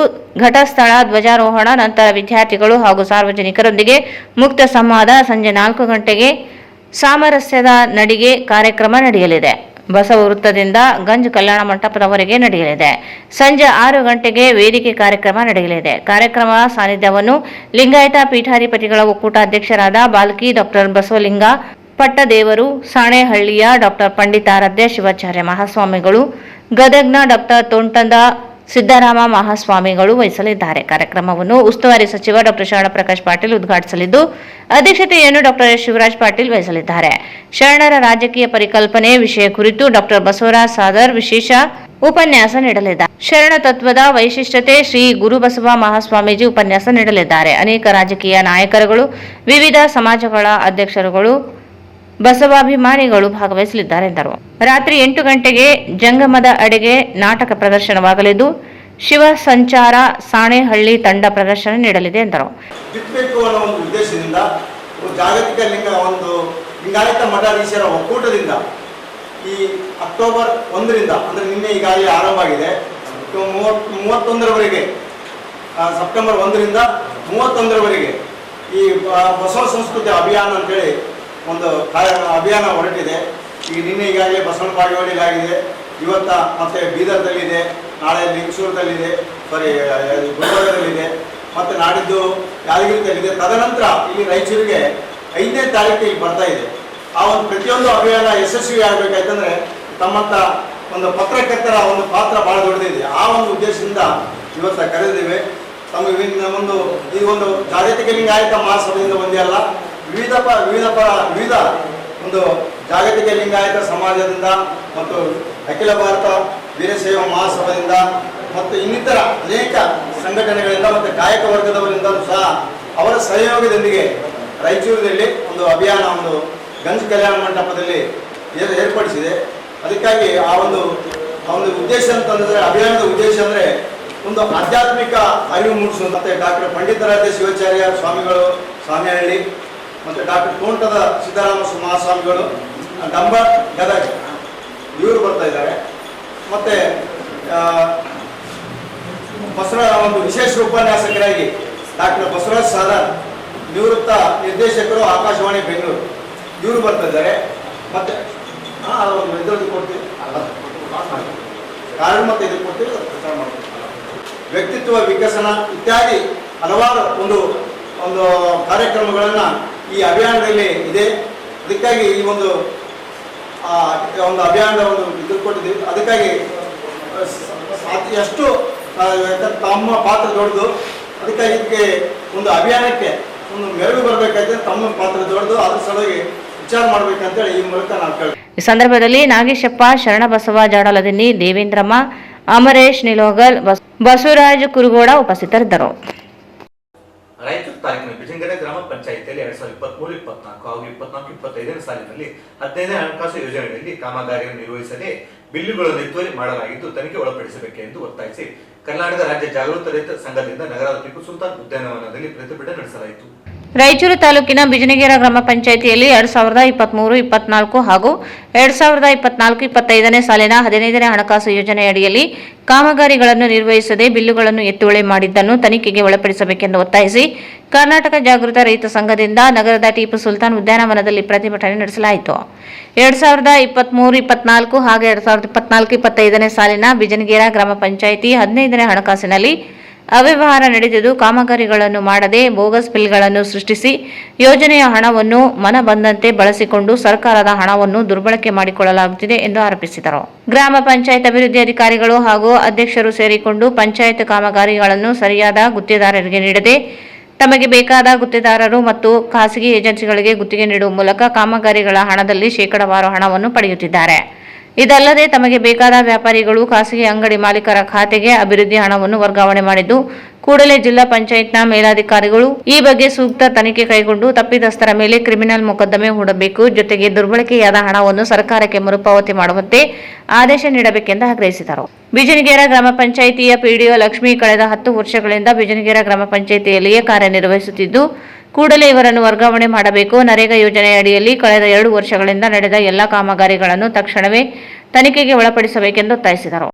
ಘಟಸ್ಥಳ ಧ್ವಜಾರೋಹಣ ನಂತರ ವಿದ್ಯಾರ್ಥಿಗಳು ಹಾಗೂ ಸಾರ್ವಜನಿಕರೊಂದಿಗೆ ಮುಕ್ತ ಸಂವಾದ ಸಂಜೆ 4 ಗಂಟೆಗೆ ಸಾಮರಸ್ಯದ ನಡಿಗೆ ಕಾರ್ಯಕ್ರಮ ನಡೆಯಲಿದೆ. ಬಸವ ವೃತ್ತದಿಂದ ಗಂಜ್ ಕಲ್ಯಾಣ ಮಂಟಪದವರೆಗೆ ನಡೆಯಲಿದೆ. ಸಂಜೆ 6 ಗಂಟೆಗೆ ವೇದಿಕೆ ಕಾರ್ಯಕ್ರಮ ನಡೆಯಲಿದೆ. ಕಾರ್ಯಕ್ರಮ ಸಾನ್ನಿಧ್ಯವನ್ನು ಲಿಂಗಾಯತ ಪೀಠಾಧಿಪತಿಗಳ ಒಕ್ಕೂಟ ಅಧ್ಯಕ್ಷರಾದ ಬಾಲ್ಕಿ ಡಾಕ್ಟರ್ ಬಸವಲಿಂಗ ಪಟ್ಟದೇವರು, ಸಾಣೇಹಳ್ಳಿಯ ಡಾಕ್ಟರ್ ಪಂಡಿತಾರಾಧ್ಯ ಶಿವಾಚಾರ್ಯ ಮಹಾಸ್ವಾಮಿಗಳು, ಗದಗ್ನ ಡಾಕ್ಟರ್ ತೋಂಟದ ಸಿದ್ದರಾಮ ಮಹಾಸ್ವಾಮಿಗಳು ವಹಿಸಲಿದ್ದಾರೆ. ಕಾರ್ಯಕ್ರಮವನ್ನು ಉಸ್ತುವಾರಿ ಸಚಿವ ಡಾಕ್ಟರ್ ಶರಣಪ್ರಕಾಶ್ ಪಾಟೀಲ್ ಉದ್ಘಾಟಿಸಲಿದ್ದು ಅಧ್ಯಕ್ಷತೆಯನ್ನು ಡಾಕ್ಟರ್ ಎಸ್ ಶಿವರಾಜ್ ಪಾಟೀಲ್ ವಹಿಸಲಿದ್ದಾರೆ. ಶರಣರ ರಾಜಕೀಯ ಪರಿಕಲ್ಪನೆ ವಿಷಯ ಕುರಿತು ಡಾಕ್ಟರ್ ಬಸವರಾಜ್ ಸಾದರ್ ವಿಶೇಷ ಉಪನ್ಯಾಸ ನೀಡಲಿದ್ದಾರೆ. ಶರಣ ತತ್ವದ ವೈಶಿಷ್ಟ್ಯತೆ ಶ್ರೀ ಗುರುಬಸವ ಮಹಾಸ್ವಾಮೀಜಿ ಉಪನ್ಯಾಸ ನೀಡಲಿದ್ದಾರೆ. ಅನೇಕ ರಾಜಕೀಯ ನಾಯಕರುಗಳು, ವಿವಿಧ ಸಮಾಜಗಳ ಅಧ್ಯಕ್ಷರುಗಳು, ಬಸವಾಭಿಮಾನಿಗಳು ಭಾಗವಹಿಸಲಿದ್ದಾರೆ ಎಂದರು. ರಾತ್ರಿ 8 ಗಂಟೆಗೆ ಜಂಗಮದ ಅಡೆಗೆ ನಾಟಕ ಪ್ರದರ್ಶನವಾಗಲಿದ್ದು ಶಿವ ಸಂಚಾರ ಸಾಣೇಹಳ್ಳಿ ತಂಡ ಪ್ರದರ್ಶನ ನೀಡಲಿದೆ ಎಂದರು. ಬಿತ್ತಬೇಕು ಅನ್ನೋ ಒಂದು ಉದ್ದೇಶದಿಂದ ಜಾಗತಿಕ ಲಿಂಗಾಯತ ಮಠಾಧೀಶರ ಒಕ್ಕೂಟದಿಂದ ಈ ಅಕ್ಟೋಬರ್ 1ರಿಂದ ಅಂದರೆ ನಿನ್ನೆ ಈಗಾಗಲೇ ಆರಂಭ ಆಗಿದೆ, 31ರವರೆಗೆ ಸೆಪ್ಟೆಂಬರ್ 1ರಿಂದ 31ರವರೆಗೆ ಈ ಬಸವ ಸಂಸ್ಕೃತಿ ಅಭಿಯಾನ ಅಂತೇಳಿ ಒಂದು ಅಭಿಯಾನ ಹೊರಟಿದೆ. ಈಗ ನಿನ್ನೆ ಈಗಾಗಲೇ ಬಸವನ ಬಾಗೇವಾಡಿಲಾಗಿದೆ, ಇವತ್ತ ಮತ್ತೆ ಬೀದರ್ದಲ್ಲಿದೆ, ನಾಳೆ ಲಿಂಗಸೂರದಲ್ಲಿದೆ, ಗುಲ್ಬರ್ಗದಲ್ಲಿದೆ, ಮತ್ತು ನಾಡಿದ್ದು ಯಾದಗಿರಿದಲ್ಲಿದೆ. ತದನಂತರ ಇಲ್ಲಿ ರಾಯಚೂರಿಗೆ 5ನೇ ತಾರೀಕು ಇಲ್ಲಿ ಬರ್ತಾ ಇದೆ. ಆ ಒಂದು ಪ್ರತಿಯೊಂದು ಅಭಿಯಾನ ಯಶಸ್ವಿ ಆಗಬೇಕಾಯ್ತಂದ್ರೆ ತಮ್ಮಂಥ ಒಂದು ಪತ್ರಕರ್ತರ ಒಂದು ಪಾತ್ರ ಭಾಳ ದೊಡ್ಡದಿದೆ. ಆ ಒಂದು ಉದ್ದೇಶದಿಂದ ಇವತ್ತು ಕರೆದಿದ್ದೇವೆ. ತಮಗೆ ಈ ಒಂದು ಜಾಗತಿಕ ಲಿಂಗಾಯತ ಮಹಾಸಭೆಯಿಂದ ಒಂದೇ ಅಲ್ಲ, ವಿವಿಧ ಒಂದು ಜಾಗತಿಕ ಲಿಂಗಾಯತ ಸಮಾಜದಿಂದ ಮತ್ತು ಅಖಿಲ ಭಾರತ ವೀರಶೈವ ಮಹಾಸಭಾದಿಂದ ಮತ್ತು ಇನ್ನಿತರ ಅನೇಕ ಸಂಘಟನೆಗಳಿಂದ ಮತ್ತು ಕಾಯಕ ವರ್ಗದವರಿಂದ ಸಹ ಅವರ ಸಹಯೋಗದೊಂದಿಗೆ ರಾಯಚೂರಿನಲ್ಲಿ ಒಂದು ಅಭಿಯಾನ ಒಂದು ಗಂಜ್ ಕಲ್ಯಾಣ ಮಂಟಪದಲ್ಲಿ ಏರ್ಪಡಿಸಿದೆ. ಅದಕ್ಕಾಗಿ ಆ ಒಂದು ಉದ್ದೇಶ ಅಂತಂದರೆ ಅಭಿಯಾನದ ಉದ್ದೇಶ ಅಂದರೆ ಒಂದು ಆಧ್ಯಾತ್ಮಿಕ ಅರಿವು ಮೂಡಿಸುವ ಮತ್ತು ಡಾಕ್ಟರ್ ಪಂಡಿತಾರಾಧ್ಯ ಶಿವಾಚಾರ್ಯ ಸ್ವಾಮಿಗಳು ಸಾಣೇಹಳ್ಳಿ ಮತ್ತು ಡಾಕ್ಟರ್ ತೋಂಟದ ಸಿದ್ದರಾಮ ಮಹಾಸ್ವಾಮಿಗಳು ಡಂಬ ಗದಗ ಇವರು ಬರ್ತಾ ಇದ್ದಾರೆ. ಮತ್ತು ಒಂದು ವಿಶೇಷ ಉಪನ್ಯಾಸಕರಾಗಿ ಡಾಕ್ಟರ್ ಬಸವರಾಜ್ ಸಾದರ್ ನಿವೃತ್ತ ನಿರ್ದೇಶಕರು ಆಕಾಶವಾಣಿ ಬೆಂಗಳೂರು ಇವರು ಬರ್ತಾ ಇದ್ದಾರೆ. ಮತ್ತು ಇದರಲ್ಲಿ ಕೊಡ್ತೀವಿ ಕಾರಣ ಮತ್ತು ಇದು ಕೊಡ್ತೀವಿ ಪ್ರಚಾರ ಮಾಡ್ತೀವಿ. ವ್ಯಕ್ತಿತ್ವ ವಿಕಸನ ಇತ್ಯಾದಿ ಹಲವಾರು ಒಂದು ಕಾರ್ಯಕ್ರಮಗಳನ್ನು ಈ ಅಭಿಯಾನದಲ್ಲಿ ಇದೆ. ಅದಕ್ಕಾಗಿ ಈ ಒಂದು ಅಭಿಯಾನದ ಒಂದು ಇದು ಕೊಟ್ಟಿದ್ದೀವಿ. ಅದಕ್ಕಾಗಿ ಎಷ್ಟು ತಮ್ಮ ಪಾತ್ರ ದೊಡ್ಡದು, ಅದಕ್ಕಾಗಿ ಇದಕ್ಕೆ ಒಂದು ಅಭಿಯಾನಕ್ಕೆ ಒಂದು ಮೆರುಗು ಬರಬೇಕಾದ್ರೆ ತಮ್ಮ ಪಾತ್ರ ದೊಡ್ಡದು, ಅದ್ರ ಸಲುವಾಗಿ ವಿಚಾರ ಮಾಡ್ಬೇಕಂತೇಳಿ ಈ ಮೂಲಕ ನಾವು ಕೇಳ್ತೀವಿ. ಈ ಸಂದರ್ಭದಲ್ಲಿ ನಾಗೇಶಪ್ಪ, ಶರಣಬಸವ ಜಾಡಲದಿನ್ನಿ, ದೇವೇಂದ್ರಮ್ಮ, ಅಮರೇಶ್ ನಿಲೋಗಲ್, ಬಸವರಾಜ್ ಕುರುಗೋಡ ಉಪಸ್ಥಿತರಿದ್ದರು. ರಾಯಚೂರು ತಾಲೂಕಿನ ಬಿಜನಗೆರೆ ಗ್ರಾಮ ಪಂಚಾಯಿತಿಯಲ್ಲಿ 2023-24 ಹಾಗೂ 24-25ನೇ ಸಾಲಿನಲ್ಲಿ 15ನೇ ಹಣಕಾಸು ಯೋಜನೆಯಲ್ಲಿ ಕಾಮಗಾರಿಯನ್ನು ನಿರ್ವಹಿಸದೆ ಬಿಲ್ಲುಗಳನ್ನು ಹೆಚ್ಚುವರಿ ಮಾಡಲಾಗಿದ್ದು ತನಿಖೆ ಒಳಪಡಿಸಬೇಕೆಂದು ಒತ್ತಾಯಿಸಿ ಕರ್ನಾಟಕ ರಾಜ್ಯ ಜಾಗೃತ ರೈತ ಸಂಘದಿಂದ ನಗರದ ಟಿಪ್ಪು ಸುಲ್ತಾನ್ ಉದ್ಯಾನವನದಲ್ಲಿ ಪ್ರತಿಭಟನೆ ನಡೆಸಲಾಯಿತು. ರಾಯಚೂರು ತಾಲೂಕಿನ ಬಿಜನಗೆರೆ ಗ್ರಾಮ ಪಂಚಾಯಿತಿಯಲ್ಲಿ 2023-24 ಹಾಗೂ 2024-25ನೇ ಸಾಲಿನ 15ನೇ ಹಣಕಾಸು ಯೋಜನೆಯಡಿಯಲ್ಲಿ ಕಾಮಗಾರಿಗಳನ್ನು ನಿರ್ವಹಿಸದೆ ಬಿಲ್ಲುಗಳನ್ನು ಎತ್ತುವಳಿ ಮಾಡಿದ್ದನ್ನು ತನಿಖೆಗೆ ಒಳಪಡಿಸಬೇಕೆಂದು ಒತ್ತಾಯಿಸಿ ಕರ್ನಾಟಕ ಜಾಗೃತ ರೈತ ಸಂಘದಿಂದ ನಗರದ ಟಿಪ್ಪು ಸುಲ್ತಾನ್ ಉದ್ಯಾನವನದಲ್ಲಿ ಪ್ರತಿಭಟನೆ ನಡೆಸಲಾಯಿತು. 2023-24 ಹಾಗೂ 2024-25ನೇ ಸಾಲಿನ ಬಿಜನಗೆರೆ ಗ್ರಾಮ ಪಂಚಾಯಿತಿ 15ನೇ ಹಣಕಾಸಿನಲ್ಲಿ ಅವ್ಯವಹಾರ ನಡೆದಿದ್ದು ಕಾಮಗಾರಿಗಳನ್ನು ಮಾಡದೆ ಬೋಗಸ್ ಬಿಲ್ಗಳನ್ನು ಸೃಷ್ಟಿಸಿ ಯೋಜನೆಯ ಹಣವನ್ನು ಮನಬಂದಂತೆ ಬಳಸಿಕೊಂಡು ಸರ್ಕಾರದ ಹಣವನ್ನು ದುರ್ಬಳಕೆ ಮಾಡಿಕೊಳ್ಳಲಾಗುತ್ತಿದೆ ಎಂದು ಆರೋಪಿಸಿದರು. ಗ್ರಾಮ ಪಂಚಾಯತ್ ಅಭಿವೃದ್ಧಿ ಅಧಿಕಾರಿಗಳು ಹಾಗೂ ಅಧ್ಯಕ್ಷರು ಸೇರಿಕೊಂಡು ಪಂಚಾಯತ್ ಕಾಮಗಾರಿಗಳನ್ನು ಸರಿಯಾದ ಗುತ್ತಿಗೆದಾರರಿಗೆ ನೀಡದೆ ತಮಗೆ ಬೇಕಾದ ಗುತ್ತಿಗೆದಾರರು ಮತ್ತು ಖಾಸಗಿ ಏಜೆನ್ಸಿಗಳಿಗೆ ಗುತ್ತಿಗೆ ನೀಡುವ ಮೂಲಕ ಕಾಮಗಾರಿಗಳ ಹಣದಲ್ಲಿ ಶೇಕಡಾವಾರು ಹಣವನ್ನು ಪಡೆಯುತ್ತಿದ್ದಾರೆ. ಇದಲ್ಲದೆ ತಮಗೆ ಬೇಕಾದ ವ್ಯಾಪಾರಿಗಳು ಖಾಸಗಿ ಅಂಗಡಿ ಮಾಲೀಕರ ಖಾತೆಗೆ ಅಭಿವೃದ್ಧಿ ಹಣವನ್ನು ವರ್ಗಾವಣೆ ಮಾಡಿದ್ದು ಕೂಡಲೇ ಜಿಲ್ಲಾ ಪಂಚಾಯತ್ನ ಮೇಲಾಧಿಕಾರಿಗಳು ಈ ಬಗ್ಗೆ ಸೂಕ್ತ ತನಿಖೆ ಕೈಗೊಂಡು ತಪ್ಪಿತಸ್ಥರ ಮೇಲೆ ಕ್ರಿಮಿನಲ್ ಮೊಕದ್ದಮೆ ಹೂಡಬೇಕು. ಜೊತೆಗೆ ದುರ್ಬಳಕೆಯಾದ ಹಣವನ್ನು ಸರ್ಕಾರಕ್ಕೆ ಮರುಪಾವತಿ ಮಾಡುವಂತೆ ಆದೇಶ ನೀಡಬೇಕೆಂದು ಆಗ್ರಹಿಸಿದರು. ಬಿಜನಗೆರೆ ಗ್ರಾಮ ಪಂಚಾಯಿತಿಯ ಪಿಡಿಒ ಲಕ್ಷ್ಮಿ ಕಳೆದ 10 ವರ್ಷಗಳಿಂದ ಬಿಜನಗೆರೆ ಗ್ರಾಮ ಪಂಚಾಯಿತಿಯಲ್ಲಿಯೇ ಕಾರ್ಯನಿರ್ವಹಿಸುತ್ತಿದ್ದು ಕೂಡಲೇ ಇವರನ್ನು ವರ್ಗಾವಣೆ ಮಾಡಬೇಕು. ನರೇಗಾ ಯೋಜನೆಯ ಅಡಿಯಲ್ಲಿ ಕಳೆದ 2 ವರ್ಷಗಳಿಂದ ನಡೆದ ಎಲ್ಲ ಕಾಮಗಾರಿಗಳನ್ನು ತಕ್ಷಣವೇ ತನಿಖೆಗೆ ಒಳಪಡಿಸಬೇಕೆಂದು ಒತ್ತಾಯಿಸಿದರು.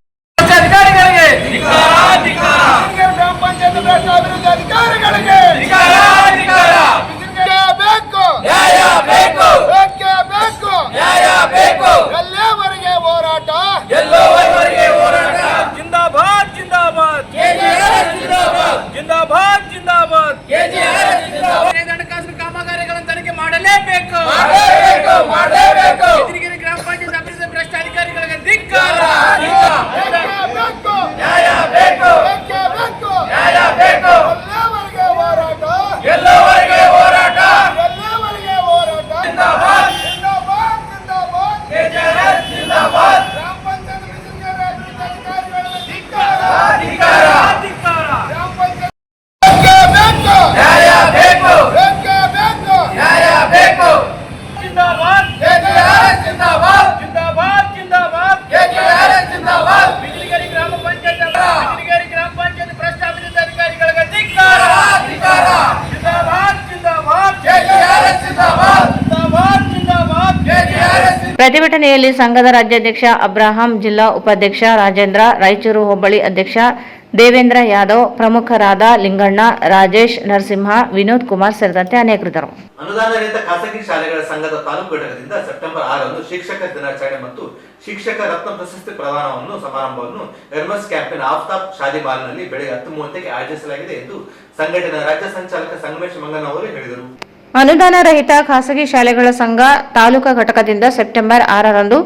ಕಾಮಗಾರಿಗಳನ್ನು ತನಿಖೆ ಮಾಡಲೇಬೇಕು. ಎದಿರಿಗೆರೆ ಗ್ರಾಮ ಪಂಚಾಯತ್ ಅಭಿವೃದ್ಧಿ ಭ್ರಷ್ಟ ಅಧಿಕಾರಿಗಳಿಗೆ ಧಿಕ್ಕಾರ. ಪ್ರತಿಭಟನೆಯಲ್ಲಿ ಸಂಘದ ರಾಜ್ಯಾಧ್ಯಕ್ಷ ಅಬ್ರಾಹಂ, ಜಿಲ್ಲಾ ಉಪಾಧ್ಯಕ್ಷ ರಾಜೇಂದ್ರ, ರಾಯಚೂರು ಹೋಬಳಿ ಅಧ್ಯಕ್ಷ ದೇವೇಂದ್ರ ಯಾದವ್, ಪ್ರಮುಖರಾದ ಲಿಂಗಣ್ಣ, ರಾಜೇಶ್, ನರಸಿಂಹ, ವಿನೋದ್ ಕುಮಾರ್ ಸೇರಿದಂತೆ ಅನೇಕರಿದ್ದರು. ಅನುದಾನ ರಹಿತ ಖಾಸಗಿ ಶಾಲೆಗಳ ಸಂಘದ ತಾಲೂಕು ಘಟಕದಿಂದ ಸೆಪ್ಟೆಂಬರ್ 6ರಂದು ಶಿಕ್ಷಕ ದಿನಾಚರಣೆ ಮತ್ತು ಶಿಕ್ಷಕ ರತ್ನ ಪ್ರಶಸ್ತಿ ಪ್ರದಾನವನ್ನು ಸಮಾರಂಭವನ್ನು ಎರ್ಮಸ್ ಕ್ಯಾಂಪಿನ ಆಫ್ತಾಬ್ ಶಾದಿ ಮಾಲ್ನಲ್ಲಿ ಬೆಳಗ್ಗೆ 10:30ಕ್ಕೆ ಆಯೋಜಿಸಲಾಗಿದೆ ಎಂದು ಸಂಘಟನೆಯ ರಾಜ್ಯ ಸಂಚಾಲಕ ಸಂಗಮೇಶ್ ಮಂಗನ್ ಅವರು ಹೇಳಿದರು. ಅನುದಾನ ರಹಿತ ಖಾಸಗಿ ಶಾಲೆಗಳ ಸಂಘ ತಾಲೂಕಾ ಘಟಕದಿಂದ ಸೆಪ್ಟೆಂಬರ್ 6ರಂದು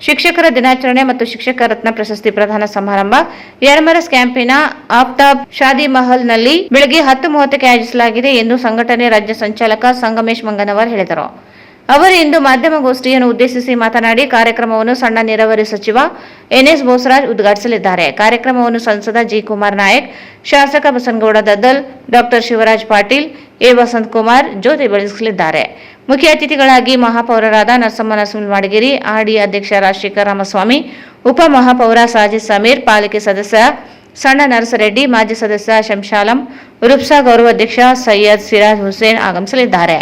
ಶಿಕ್ಷಕರ ದಿನಾಚರಣೆ ಮತ್ತು ಶಿಕ್ಷಕ ರತ್ನ ಪ್ರಶಸ್ತಿ ಪ್ರದಾನ ಸಮಾರಂಭ ಯರಮರಸ್ ಕ್ಯಾಂಪಿನ ಆಫ್ತಾಬ್ ಶಾದಿ ಮಹಲ್ನಲ್ಲಿ ಬೆಳಗ್ಗೆ 10:30ಕ್ಕೆ ಆಯೋಜಿಸಲಾಗಿದೆ ಎಂದು ಸಂಘಟನೆ ರಾಜ್ಯ ಸಂಚಾಲಕ ಸಂಗಮೇಶ್ ಮಂಗನವರ್ ಹೇಳಿದರು. ಅವರು ಇಂದು ಮಾಧ್ಯಮಗೋಷ್ಠಿಯನ್ನು ಉದ್ದೇಶಿಸಿ ಮಾತನಾಡಿ, ಕಾರ್ಯಕ್ರಮವನ್ನು ಸಣ್ಣ ನೀರಾವರಿ ಸಚಿವ ಎನ್ಎಸ್ ಬೋಸರಾಜ್ ಉದ್ಘಾಟಿಸಲಿದ್ದಾರೆ. ಕಾರ್ಯಕ್ರಮವನ್ನು ಸಂಸದ ಜಿ. ಕುಮಾರ್ ನಾಯಕ್, ಶಾಸಕ ಬಸನಗೌಡ ದದ್ದಲ್, ಡಾಕ್ಟರ್ ಶಿವರಾಜ್ ಪಾಟೀಲ್, ಎ. ವಸಂತ್ ಕುಮಾರ್ ಜ್ಯೋತಿ ಬೆಳಗಿಸಲಿದ್ದಾರೆ. ಮುಖ್ಯ ಅತಿಥಿಗಳಾಗಿ ಮಹಾಪೌರರಾದ ನರಸಮ್ಮ ನರಸಿಂಹವಾಡಗಿರಿ, ಆರ್ಡಿ ಅಧ್ಯಕ್ಷ ರಾಜಶೇಖರ ರಾಮಸ್ವಾಮಿ, ಉಪ ಮಹಾಪೌರ ಸಾಜಿದ್ ಸಮೀರ್, ಪಾಲಿಕೆ ಸದಸ್ಯ ಸಣ್ಣ ನರಸರೆಡ್ಡಿ, ಮಾಜಿ ಸದಸ್ಯ ಶಂಶಾಲಂ, ರುಪ್ಸಾ ಗೌರವಾಧ್ಯಕ್ಷ ಸೈಯದ್ ಸಿರಾಜ್ ಹುಸೇನ್ ಆಗಮಿಸಲಿದ್ದಾರೆ.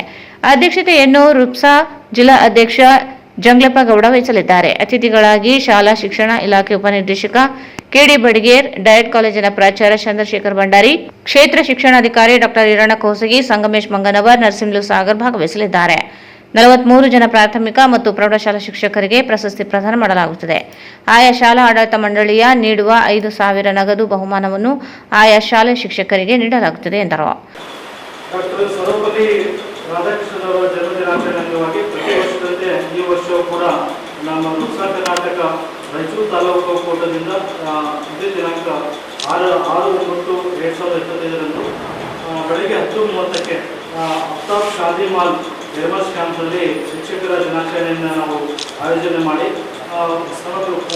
ಅಧ್ಯಕ್ಷತೆಯನ್ನು ರುಪ್ಸಾ ಜಿಲ್ಲಾ ಅಧ್ಯಕ್ಷ ಜಂಗ್ಲಪ್ಪ ಗೌಡ ವಹಿಸಲಿದ್ದಾರೆ. ಅತಿಥಿಗಳಾಗಿ ಶಾಲಾ ಶಿಕ್ಷಣ ಇಲಾಖೆ ಉಪನಿರ್ದೇಶಕ ಕೆಡಿ ಬಡಿಗೇರ್, ಡಯಟ್ ಕಾಲೇಜಿನ ಪ್ರಾಚಾರ್ಯ ಚಂದ್ರಶೇಖರ್ ಭಂಡಾರಿ, ಕ್ಷೇತ್ರ ಶಿಕ್ಷಣಾಧಿಕಾರಿ ಡಾಕ್ಟರ್ ಈರಣ್ಣ ಕೋಸಗಿ, ಸಂಗಮೇಶ್ ಮಂಗನವರ್, ನರಸಿಂಹಲು ಸಾಗರ್ ಭಾಗವಹಿಸಲಿದ್ದಾರೆ. 43 ಜನ ಪ್ರಾಥಮಿಕ ಮತ್ತು ಪ್ರೌಢಶಾಲಾ ಶಿಕ್ಷಕರಿಗೆ ಪ್ರಶಸ್ತಿ ಪ್ರದಾನ ಮಾಡಲಾಗುತ್ತದೆ. ಆಯಾ ಶಾಲಾ ಆಡಳಿತ ಮಂಡಳಿಯ ನೀಡುವ 5,000 ನಗದು ಬಹುಮಾನವನ್ನು ಆಯಾ ಶಾಲೆ ಶಿಕ್ಷಕರಿಗೆ ನೀಡಲಾಗುತ್ತದೆ ಎಂದರು. ಡಾಕ್ಟರ್ ಸರ್ವಪಲ್ಲಿ ರಾಧಾಕೃಷ್ಣನ್ ಅವರ ಜನ್ಮದಿನಾಚರಣೆ ಅಂಗವಾಗಿ ಪ್ರತಿ ವರ್ಷದಂತೆ ಈ ವರ್ಷವೂ ಕೂಡ ನಮ್ಮ ಉತ್ತರ ಕರ್ನಾಟಕ ರಾಯಚೂರು ತಾಲೂಕು ಒಕ್ಕೂಟದಿಂದ ಇದೇ ದಿನಾಂಕ 6/9/2025 ಬೆಳಗ್ಗೆ 10:30ಕ್ಕೆ ಅಫ್ತಾಬ್ ಶಾದಿ ಮಾಲ್ ಎರ್ಮಸ್ ಕ್ಯಾಂಪ್ನಲ್ಲಿ ಶಿಕ್ಷಕರ ದಿನಾಚರಣೆಯನ್ನು ನಾವು ಆಯೋಜನೆ ಮಾಡಿ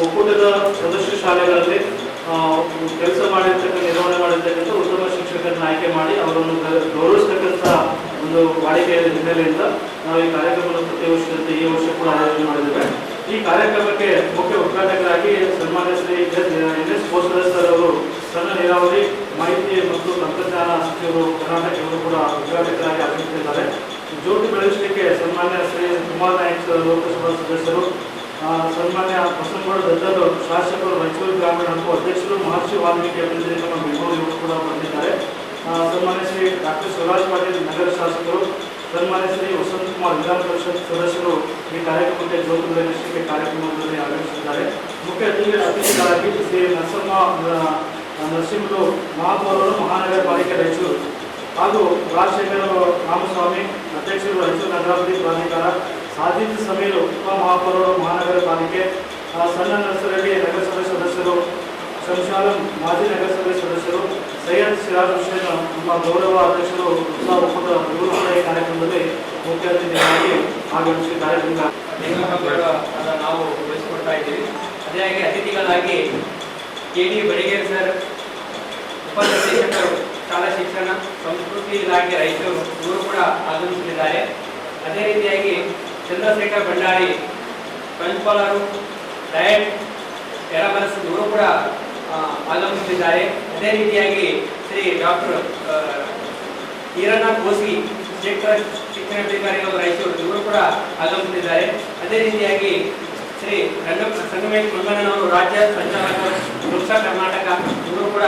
ಒಕ್ಕೂಟದ ಸದಸ್ಯ ಶಾಲೆಗಳಲ್ಲಿ ಕೆಲಸ ನಿರ್ವಹಣೆ ಮಾಡಿರ್ತಕ್ಕಂಥ ಉತ್ತಮ ಶಿಕ್ಷಕರನ್ನು ಆಯ್ಕೆ ಮಾಡಿ ಅವರನ್ನು ಗೌರವಿಸ್ತಕ್ಕಂಥ ಒಂದು ವಾಡಿಕೆಯ ಹಿನ್ನೆಲೆಯಿಂದ ನಾವು ಈ ಕಾರ್ಯಕ್ರಮವನ್ನು ಪ್ರತಿ ವರ್ಷದಂತೆ ಈ ವರ್ಷ ಕೂಡ ಆಯೋಜನೆ ಮಾಡಿದ್ದೇವೆ. ಈ ಕಾರ್ಯಕ್ರಮಕ್ಕೆ ಮುಖ್ಯ ಉದ್ಘಾಟಕರಾಗಿ ಸನ್ಮಾನ್ಯ ಶ್ರೀ ಎನ್ಎಸ್ ಬೋಸರಾಜ್ ಸರ್ ಅವರು ಸಣ್ಣ ನೀರಾವರಿ, ಮಾಹಿತಿ ಮತ್ತು ತಂತ್ರಜ್ಞಾನ ಸಚಿವರು ಕರ್ನಾಟಕ ಇವರು ಕೂಡ ಉದ್ಘಾಟಕರಾಗಿ ಆಗಮಿಸಿದ್ದಾರೆ. ಜ್ಯೋತಿ ಬೆಳೆಸಲಿಕ್ಕೆ ಸನ್ಮಾನ್ಯ ಶ್ರೀ ಕುಮಾರ್ ನಾಯಕ್ ಲೋಕಸಭಾ ಸದಸ್ಯರು, ಸನ್ಮಾನ್ಯ ಬಸನಗೌಡ ದದ್ದಲ್ ಶಾಸಕರು, ರಾಯಚೂರು ಗ್ರಾಮೀಣ ಹಾಗೂ ಅಧ್ಯಕ್ಷರು, ಮಹರ್ಷಿ ವಾಲ್ಮೀಕಿ ಅಭಿವೃದ್ಧಿ ನಿಗಮ ಬೆಂಗಳೂರು ಇವರು ಕೂಡ ಬಂದಿದ್ದಾರೆ. ಸನ್ಮಾನ್ಯ ಶ್ರೀ ಡಾಕ್ಟರ್ ಶಿವರಾಜ್ ಪಾಟೀಲ್ ನಗರ ಶಾಸಕರು, ಸನ್ಮಾನ್ಯ ಶ್ರೀ ವಸಂತ್ ಕುಮಾರ್ ವಿಧಾನ ಪರಿಷತ್ ಸದಸ್ಯರು ಈ ಕಾರ್ಯಕ್ರಮಕ್ಕೆ ಜ್ಯೋತಿ ಬೆಳಗಿಸಲಿಕ್ಕೆ ಕಾರ್ಯಕ್ರಮದಲ್ಲಿ ಆಗಮಿಸಿದ್ದಾರೆ. ಮುಖ್ಯ ಅತಿಥಿಗಳಾಗಿ ಶ್ರೀ ನರಸಮ್ಮ ನರಸಿಂಹಲು ಮಹಾಪೌರರು, ಮಹಾನಗರ ಪಾಲಿಕೆ ರಾಯಚೂರು ಹಾಗೂ ರಾಜಶೇಖರ ರಾಮಸ್ವಾಮಿ ಅಧ್ಯಕ್ಷರು, ರಾಯಚೂರು ನಗರಾಭಿವೃದ್ಧಿ ಪ್ರಾಧಿಕಾರ, ಸಾಜಿದ್ ಸಮೀರ್ ಉಪ ಮಹಾಪೌರರು, ಮಹಾನಗರ ಪಾಲಿಕೆ, ಸಣ್ಣ ನರ್ಸರಲ್ಲಿ ನಗರಸಭೆ ಸದಸ್ಯರು, ಶಂಶಾಲಂ ಮಾಜಿ ನಗರಸಭೆ ಸದಸ್ಯರು, ಸೈಯದ್ ಸಿರಾಜ್ ಹುಸೇನ್ ನಮ್ಮ ಗೌರವ ಅಧ್ಯಕ್ಷರು ಒಕ್ಕೂಟ ಇವರು ಕೂಡ ಈ ಕಾರ್ಯಕ್ರಮದಲ್ಲಿ ಮುಖ್ಯ ಅತಿಥಿಗಳಾಗಿ ಆಗಮಿಸಿ ಕಾರ್ಯಕ್ರಮ ನಾವು ವಹಿಸಿಕೊಡ್ತಾ ಇದ್ದೀವಿ. ಅದೇ ಹಾಗೆ ಅತಿಥಿಗಳಾಗಿ ಕೆಡಿ ಬಡಿಗೇರ್ ಸರ್, ಉಪನಿರ್ದೇಶಕರು ಶಾಲಾ ಶಿಕ್ಷಣ ಸಂಸ್ಕೃತಿ ಇಲಾಖೆ ರಾಯಚೂರು ಇವರು ಕೂಡ ಆಗಮಿಸಲಿದ್ದಾರೆ. ಅದೇ ರೀತಿಯಾಗಿ ಚಂದ್ರಶೇಖರ್ ಭಂಡಾರಿ ಪ್ರಾಂಶುಪಾಲರು, ಡಯಟ್ ಯರಮರಸ್ ಇವರು ಕೂಡ ಆಗಮಿಸಲಿದ್ದಾರೆ. ಅದೇ ರೀತಿಯಾಗಿ ಶ್ರೀ ಡಾಕ್ಟರ್ ಈರಣ್ಣ ಕೋಸಗಿ ಕ್ಷೇತ್ರ ಶಿಕ್ಷಣಾಧಿಕಾರಿಗಳು ರಾಯಚೂರು ಇವರು ಕೂಡ ಆಗಮಿಸಿದ್ದಾರೆ. ಅದೇ ರೀತಿಯಾಗಿ ಶ್ರೀ ಸಂಗಮೇಶ್ ಮಂಗಣ್ಣನವರು ರಾಜ್ಯ ಸಂಚಾಲಕರು ವೃಕ್ಷ ಕರ್ನಾಟಕ ಇವರು ಕೂಡ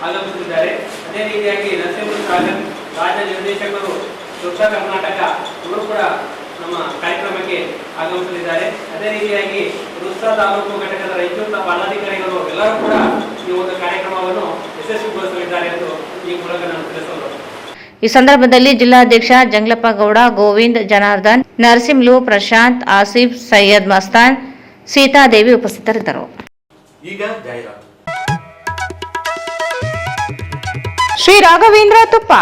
ಆಗಮಿಸಿದ್ದಾರೆ. ಅದೇ ರೀತಿಯಾಗಿ ನರಸಿಂಹ ಸಾಗರ್ ರಾಜ್ಯ ನಿರ್ದೇಶಕರು ವೃಕ್ಷ ಕರ್ನಾಟಕ ಇವರು ಕೂಡ ನಮ್ಮ ಕಾರ್ಯಕ್ರಮಕ್ಕೆ ಆಗಮಿಸಲಿದ್ದಾರೆ. ಅದೇ ರೀತಿಯಾಗಿ ವೃಕ್ಷ ತಾಲೂಕು ಘಟಕದ ರಾಯಚೂರು ಪದಾಧಿಕಾರಿಗಳು ಎಲ್ಲರೂ ಕೂಡ ಈ ಒಂದು ಕಾರ್ಯಕ್ರಮವನ್ನು ಯಶಸ್ವಿಗೊಳಿಸಲಿದ್ದಾರೆ ಎಂದು ಈ ಮೂಲಕ ನಾನು ತಿಳಿಸಲು. ಈ ಸಂದರ್ಭದಲ್ಲಿ ಜಿಲ್ಲಾಧ್ಯಕ್ಷ ಜಂಗ್ಲಪ್ಪ ಗೌಡ, ಗೋವಿಂದ್, ಜನಾರ್ದನ್, ನರಸಿಂಹಲು, ಪ್ರಶಾಂತ್, ಆಸಿಫ್, ಸೈಯದ್ ಮಸ್ತಾನ್, ಸೀತಾದೇವಿ ಉಪಸ್ಥಿತರಿದ್ದರು. ಈಗ ಜಾಹೀರಾತು. ಶ್ರೀ ರಾಘವೇಂದ್ರ ತುಪ್ಪ,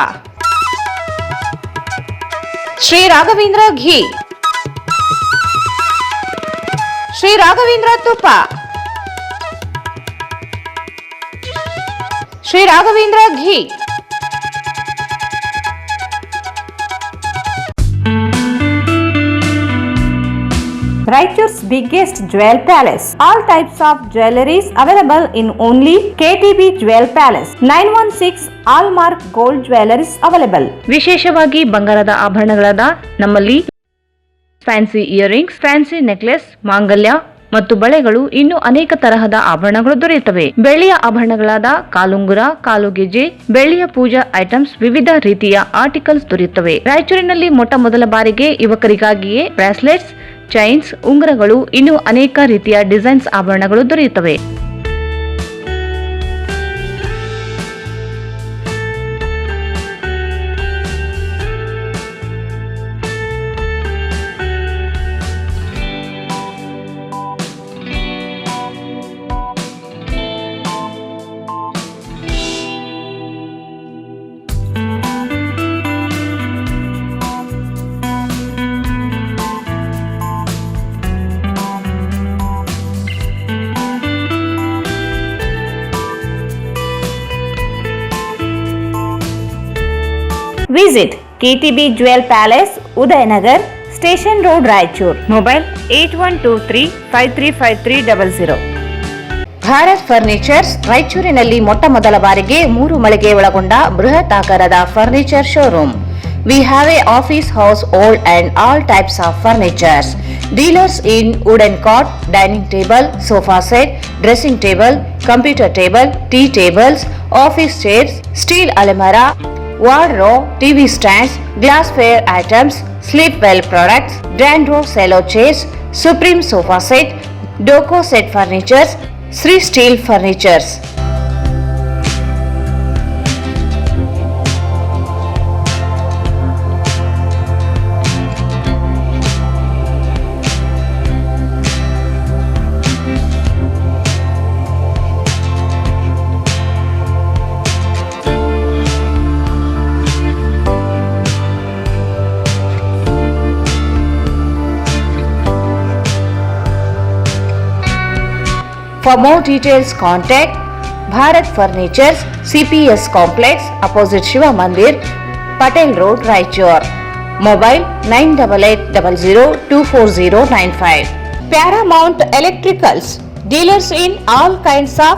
ಶ್ರೀ ರಾಘವೇಂದ್ರ ಘೀ, ಶ್ರೀ ರಾಘವೇಂದ್ರ ತುಪ್ಪ, ಶ್ರೀ ರಾಘವೇಂದ್ರ ಘೀ. Raichur's biggest jewel palace. All types of jewelries available in only KTB Jewel Palace. 916 Allmark Gold Jewelries available. ವಿಶೇಷವಾಗಿ ಬಂಗಾರದ ಆಭರಣಗಳಾದ ನಮ್ಮಲ್ಲಿ ಫ್ಯಾನ್ಸಿ ಇಯರಿಂಗ್ಸ್, ಫ್ಯಾನ್ಸಿ ನೆಕ್ಲೆಸ್, ಮಾಂಗಲ್ಯ ಮತ್ತು ಬಳೆಗಳು ಇನ್ನೂ ಅನೇಕ ತರಹದ ಆಭರಣಗಳು ದೊರೆಯುತ್ತವೆ. ಬೆಳ್ಳಿಯ ಆಭರಣಗಳಾದ ಕಾಲುಂಗುರ, ಕಾಲುಗೆಜೆ, ಬೆಳ್ಳಿಯ ಪೂಜಾ ಐಟಮ್ಸ್, ವಿವಿಧ ರೀತಿಯ ಆರ್ಟಿಕಲ್ಸ್ ದೊರೆಯುತ್ತವೆ. ರಾಯಚೂರಿನಲ್ಲಿ ಮೊಟ್ಟ ಮೊದಲ ಬಾರಿಗೆ ಯುವಕರಿಗಾಗಿಯೇ ಬ್ರಾಸ್ಲೆಟ್ಸ್, ಚೈನ್ಸ್, ಉಂಗುರಗಳು, ಇನ್ನೂ ಅನೇಕ ರೀತಿಯ ಡಿಸೈನ್ಸ್ ಆಭರಣಗಳು ದೊರೆಯುತ್ತವೆ. Visit KTB Jewel Palace, Udayanagar, Station Road, Raichur. Mobile 8123535300. Bharat furnitures ರಾಯಚೂರಿನಲ್ಲಿ ಮೊಟ್ಟ ಮೊದಲ ಬಾರಿಗೆ 3 ಮಳಿಗೆ ಒಳಗೊಂಡ ಬೃಹತ್ ಆಕಾರದ furniture showroom. We have a office house, old and all types of furnitures. Dealers in wooden cot, dining table, sofa set, dressing table, computer table, tea tables, office chairs, steel almirah, wardrobe, TV stands, glassware items, sleepwell products, Dandro cello chairs, Supreme sofa set, Doco set furnitures, Sri Steel furnitures. For more details, contact Bharat Furnitures, CPS Complex, opposite Shiva Mandir, Patel Road, Raichur. Mobile 9880024095. Paramount Electricals, dealers in all kinds of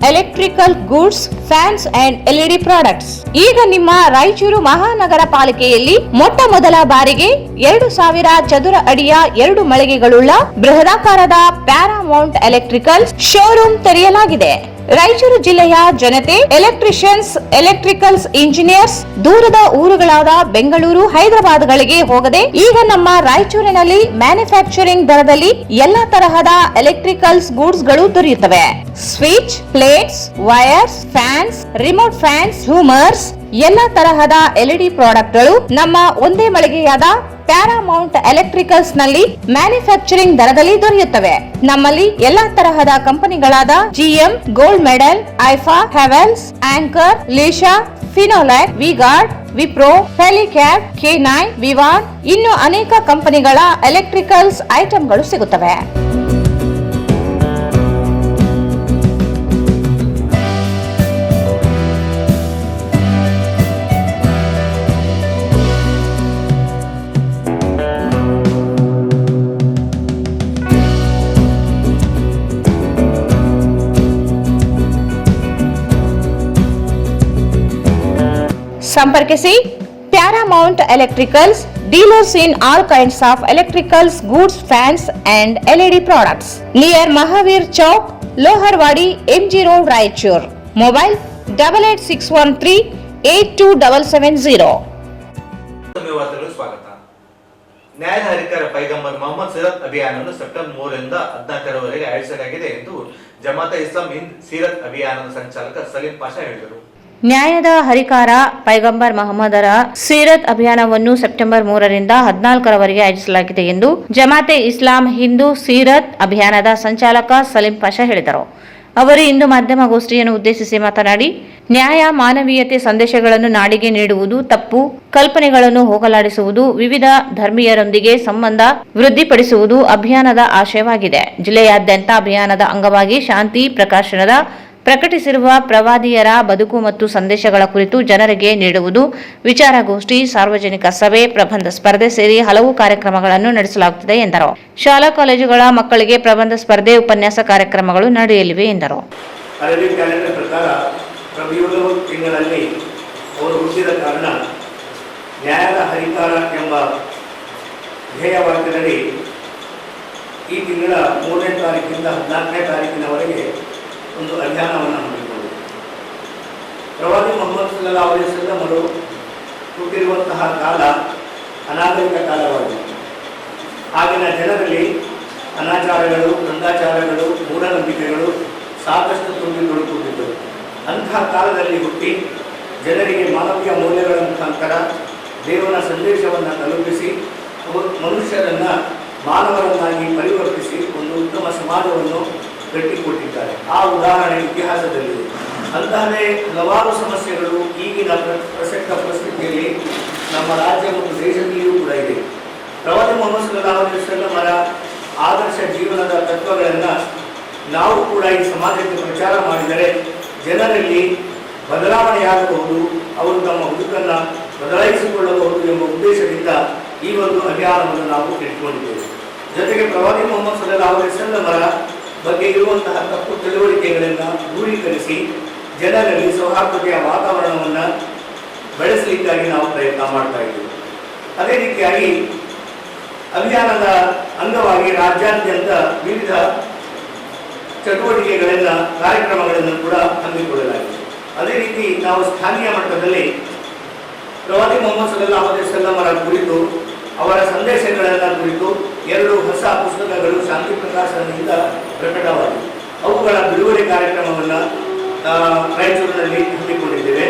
electrical goods, fans and LED products. ಈಗ ನಿಮ್ಮ ರಾಯಚೂರು ಮಹಾನಗರ ಪಾಲಿಕೆಯಲ್ಲಿ ಮೊಟ್ಟ ಮೊದಲ ಬಾರಿಗೆ 2000 ಚದುರ ಅಡಿಯ 2 ಮಳಿಗೆಗಳುಳ್ಳ ಬೃಹದಾಕಾರದ Paramount electrical showroom ತೆರೆಯಲಾಗಿದೆ. ರಾಯಚೂರು ಜಿಲ್ಲೆಯ ಜನತೆ, ಎಲೆಕ್ಟ್ರಿಷಿಯನ್ಸ್, ಎಲೆಕ್ಟ್ರಿಕಲ್ಸ್ ಇಂಜಿನಿಯರ್ಸ್ ದೂರದ ಊರುಗಳಾದ ಬೆಂಗಳೂರು, ಹೈದರಾಬಾದ್ಗಳಿಗೆ ಹೋಗದೆ ಈಗ ನಮ್ಮ ರಾಯಚೂರಿನಲ್ಲಿ ಮ್ಯಾನುಫ್ಯಾಕ್ಚರಿಂಗ್ ದರದಲ್ಲಿ ಎಲ್ಲಾ ತರಹದ ಎಲೆಕ್ಟ್ರಿಕಲ್ಸ್ ಗೂಡ್ಸ್ ಗಳು ದೊರೆಯುತ್ತವೆ. Switch, plates, wires, fans, remote fans, ಹ್ಯೂಮರ್ಸ್, ಎಲ್ಲಾ ತರಹದ ಎಲ್ಇಡಿ ಪ್ರಾಡಕ್ಟ್ಗಳು ನಮ್ಮ ಒಂದೇ ಮಳಿಗೆಯಾದ ಪ್ಯಾರಾಮೌಂಟ್ ಎಲೆಕ್ಟ್ರಿಕಲ್ಸ್ ನಲ್ಲಿ ಮ್ಯಾನುಫ್ಯಾಕ್ಚರಿಂಗ್ ದರದಲ್ಲಿ ದೊರೆಯುತ್ತವೆ. ನಮ್ಮಲ್ಲಿ ಎಲ್ಲಾ ತರಹದ ಕಂಪನಿಗಳಾದ GM, ಗೋಲ್ಡ್ ಮೆಡಲ್, ಐಫಾ, ಹೆವೆಲ್ಸ್, ಆಂಕರ್, ಲೀಶಾ, ಫಿನೋಲ್ಯಾಕ್, ವಿಗಾರ್ಡ್, ವಿಪ್ರೋ, ಹೆಲಿಕ್ಯಾಬ್, K9, ವಿವಾನ್ ಇನ್ನು ಅನೇಕ ಕಂಪನಿಗಳ ಎಲೆಕ್ಟ್ರಿಕಲ್ಸ್ ಐಟಂಗಳು ಸಿಗುತ್ತವೆ. ಸಂಪರ್ಕಿಸಿ Paramount Electricals, dealers in all kinds of electricals, goods, fans and LED products. Near Mahavir Chowk, Loharwadi, MG Road, Raichur. Mobile 8861382770. ವಾರ್ತೆಗಳು ಸ್ವಾಗತ. ನ್ಯಾಯದ ಹರಿಕಾರ ಪೈಗಂಬರ್ ಮೊಹಮ್ಮದ್ ಸೀರತ್ ಅಭಿಯಾನವನ್ನು ಸೆಪ್ಟೆಂಬರ್ 3 ರಿಂದ 14ರವರೆಗೆ ಆಯೋಜಿಸಲಾಗಿದೆ ಎಂದು ಜಮಾತೆ ಇಸ್ಲಾಂ ಹಿಂದ್ ಸೀರತ್ ಅಭಿಯಾನದ ಸಂಚಾಲಕ ಸಲೀಂ ಪಾಷಾ ಹೇಳಿದರು. ನ್ಯಾಯದ ಹರಿಕಾರ ಪೈಗಂಬರ್ ಮಹಮ್ಮದರ ಸೀರತ್ ಅಭಿಯಾನವನ್ನು ಸೆಪ್ಟೆಂಬರ್ 3 ರಿಂದ 14ರವರೆಗೆ ಆಯೋಜಿಸಲಾಗಿದೆ ಎಂದು ಜಮಾತೆ ಇಸ್ಲಾಂ ಹಿಂದೂ ಸೀರತ್ ಅಭಿಯಾನದ ಸಂಚಾಲಕ ಸಲೀಂ ಪಾಷಾ ಹೇಳಿದರು. ಅವರು ಇಂದು ಮಾಧ್ಯಮಗೋಷ್ಠಿಯನ್ನು ಉದ್ದೇಶಿಸಿ ಮಾತನಾಡಿ, ನ್ಯಾಯ, ಮಾನವೀಯತೆ ಸಂದೇಶಗಳನ್ನು ನಾಡಿಗೆ ನೀಡುವುದು, ತಪ್ಪು ಕಲ್ಪನೆಗಳನ್ನು ಹೋಗಲಾಡಿಸುವುದು, ವಿವಿಧ ಧರ್ಮೀಯರೊಂದಿಗೆ ಸಂಬಂಧ ವೃದ್ಧಿಪಡಿಸುವುದು ಅಭಿಯಾನದ ಆಶಯವಾಗಿದೆ. ಜಿಲ್ಲೆಯಾದ್ಯಂತ ಅಭಿಯಾನದ ಅಂಗವಾಗಿ ಶಾಂತಿ ಪ್ರಕಾಶನದ ಪ್ರಕಟಿಸಿರುವ ಪ್ರವಾದಿಯರ ಬದುಕು ಮತ್ತು ಸಂದೇಶಗಳ ಕುರಿತು ಜನರಿಗೆ ನೀಡುವುದು, ವಿಚಾರಗೋಷ್ಠಿ, ಸಾರ್ವಜನಿಕ ಸಭೆ, ಪ್ರಬಂಧ ಸ್ಪರ್ಧೆ ಸೇರಿ ಹಲವು ಕಾರ್ಯಕ್ರಮಗಳನ್ನು ನಡೆಸಲಾಗುತ್ತಿದೆ ಎಂದರು. ಶಾಲಾ ಕಾಲೇಜುಗಳ ಮಕ್ಕಳಿಗೆ ಪ್ರಬಂಧ ಸ್ಪರ್ಧೆ, ಉಪನ್ಯಾಸ ಕಾರ್ಯಕ್ರಮಗಳು ನಡೆಯಲಿವೆ ಎಂದರು. ಅರಬಿಕ್ ಕ್ಯಾಲೆಂಡರ್ ಪ್ರಕಾರ ರಬಿಯುಲ್ ತಿಂಗಳಲ್ಲಿ ಅವರು ಹುಟ್ಟಿದ ಕಾರಣ ನ್ಯಾಯದ ಹರಿಕಾರ ಎಂಬ ಧ್ಯೇಯವಾಕ್ಯದಡಿ ಈ ತಿಂಗಳ 3ನೇ ತಾರೀಕಿನಿಂದ 14ನೇ ತಾರೀಕಿನವರೆಗೆ ಒಂದು ಅಭಿಯಾನವನ್ನು ಹಮ್ಮಿಕೊಂಡು ಪ್ರವಾದಿ ಮೊಹಮ್ಮದ್ ಸಲ್ಲಲ್ಲಾಹು ಅಲೈಹಿ ವಸಲ್ಲಂ ಅವರು ಹುಟ್ಟಿರುವಂತಹ ಕಾಲ ಅನಾಗರಿಕ ಕಾಲವಾಗಿದೆ. ಆಗಿನ ಜನರಲ್ಲಿ ಅನಾಚಾರಗಳು, ಗಂಧಾಚಾರಗಳು, ಮೂಢನಂಬಿಕೆಗಳು ಸಾಕಷ್ಟು ತುಂಬಿಕೊಳ್ಳುತ್ತಿದ್ದವು. ಅಂತಹ ಕಾಲದಲ್ಲಿ ಹುಟ್ಟಿ ಜನರಿಗೆ ಮಾನವೀಯ ಮೌಲ್ಯಗಳ ಮುಖಾಂತರ ದೇವರ ಸಂದೇಶವನ್ನು ತಲುಪಿಸಿ ಮನುಷ್ಯರನ್ನು ಮಾನವರನ್ನಾಗಿ ಪರಿವರ್ತಿಸಿ ಒಂದು ಉತ್ತಮ ಸಮಾಜವನ್ನು ಕಟ್ಟಿಕೊಟ್ಟಿದ್ದಾರೆ. ಆ ಉದಾಹರಣೆ ಇತಿಹಾಸದಲ್ಲಿದೆ. ಅಂತಹದೇ ಹಲವಾರು ಸಮಸ್ಯೆಗಳು ಈಗಿನ ಪ್ರಸಕ್ತ ಪರಿಸ್ಥಿತಿಯಲ್ಲಿ ನಮ್ಮ ರಾಜ್ಯ ಮತ್ತು ದೇಶದಲ್ಲಿಯೂ ಕೂಡ ಇದೆ. ಪ್ರವಾದಿ ಮೊಹಮ್ಮದ್ ಸಲ್ಲಲ್ಲಾಹು ಅಲೈಹಿ ವಸಲ್ಲಮರ ಆದರ್ಶ ಜೀವನದ ತತ್ವಗಳನ್ನು ನಾವು ಕೂಡ ಈ ಸಮಾಜಕ್ಕೆ ಪ್ರಚಾರ ಮಾಡಿದರೆ ಜನರಲ್ಲಿ ಬದಲಾವಣೆಯಾಗಬಹುದು, ಅವರು ತಮ್ಮ ಬದುಕನ್ನು ಬದಲಾಯಿಸಿಕೊಳ್ಳಬಹುದು ಎಂಬ ಉದ್ದೇಶದಿಂದ ಈ ಒಂದು ಅಭಿಯಾನವನ್ನು ನಾವು ಇಟ್ಕೊಂಡಿದ್ದೇವೆ. ಜೊತೆಗೆ ಪ್ರವಾದಿ ಮೊಹಮ್ಮದ್ ಸಲ್ಲಲ್ಲಾಹು ಅಲೈಹಿ ವಸಲ್ಲಮರ ಬಗ್ಗೆ ಇರುವಂತಹ ತಪ್ಪು ತಿಳುವಳಿಕೆಗಳನ್ನು ದೂರೀಕರಿಸಿ ಜನರಲ್ಲಿ ಸೌಹಾರ್ದತೆಯ ವಾತಾವರಣವನ್ನು ಬೆಳೆಸಲಿಕ್ಕಾಗಿ ನಾವು ಪ್ರಯತ್ನ ಮಾಡ್ತಾ ಇದ್ದೇವೆ. ಅದೇ ರೀತಿಯಾಗಿ ಅಭಿಯಾನದ ಅಂಗವಾಗಿ ರಾಜ್ಯಾದ್ಯಂತ ವಿವಿಧ ಚಟುವಟಿಕೆಗಳನ್ನು, ಕಾರ್ಯಕ್ರಮಗಳನ್ನು ಕೂಡ ಹಮ್ಮಿಕೊಳ್ಳಲಾಗಿದೆ. ಅದೇ ರೀತಿ ನಾವು ಸ್ಥಳೀಯ ಮಟ್ಟದಲ್ಲಿ ಪ್ರವಾದಿ ಮೊಹಮ್ಮದ್ ಸಲ್ಲಲ್ಲಾಹು ಅಲೈಹಿ ವಸಲ್ಲಮರ ಕುರಿತು, ಅವರ ಸಂದೇಶಗಳನ್ನು ಕುರಿತು 2 ಹೊಸ ಪುಸ್ತಕಗಳು ಶಾಂತಿ ಪ್ರಕಾಶನದಿಂದ ಪ್ರಕಟವಾಗಿವೆ. ಅವುಗಳ ಬಿಡುಗಡೆ ಕಾರ್ಯಕ್ರಮವನ್ನು ರಾಯಚೂರಿನಲ್ಲಿ ಹಮ್ಮಿಕೊಂಡಿದ್ದೇವೆ.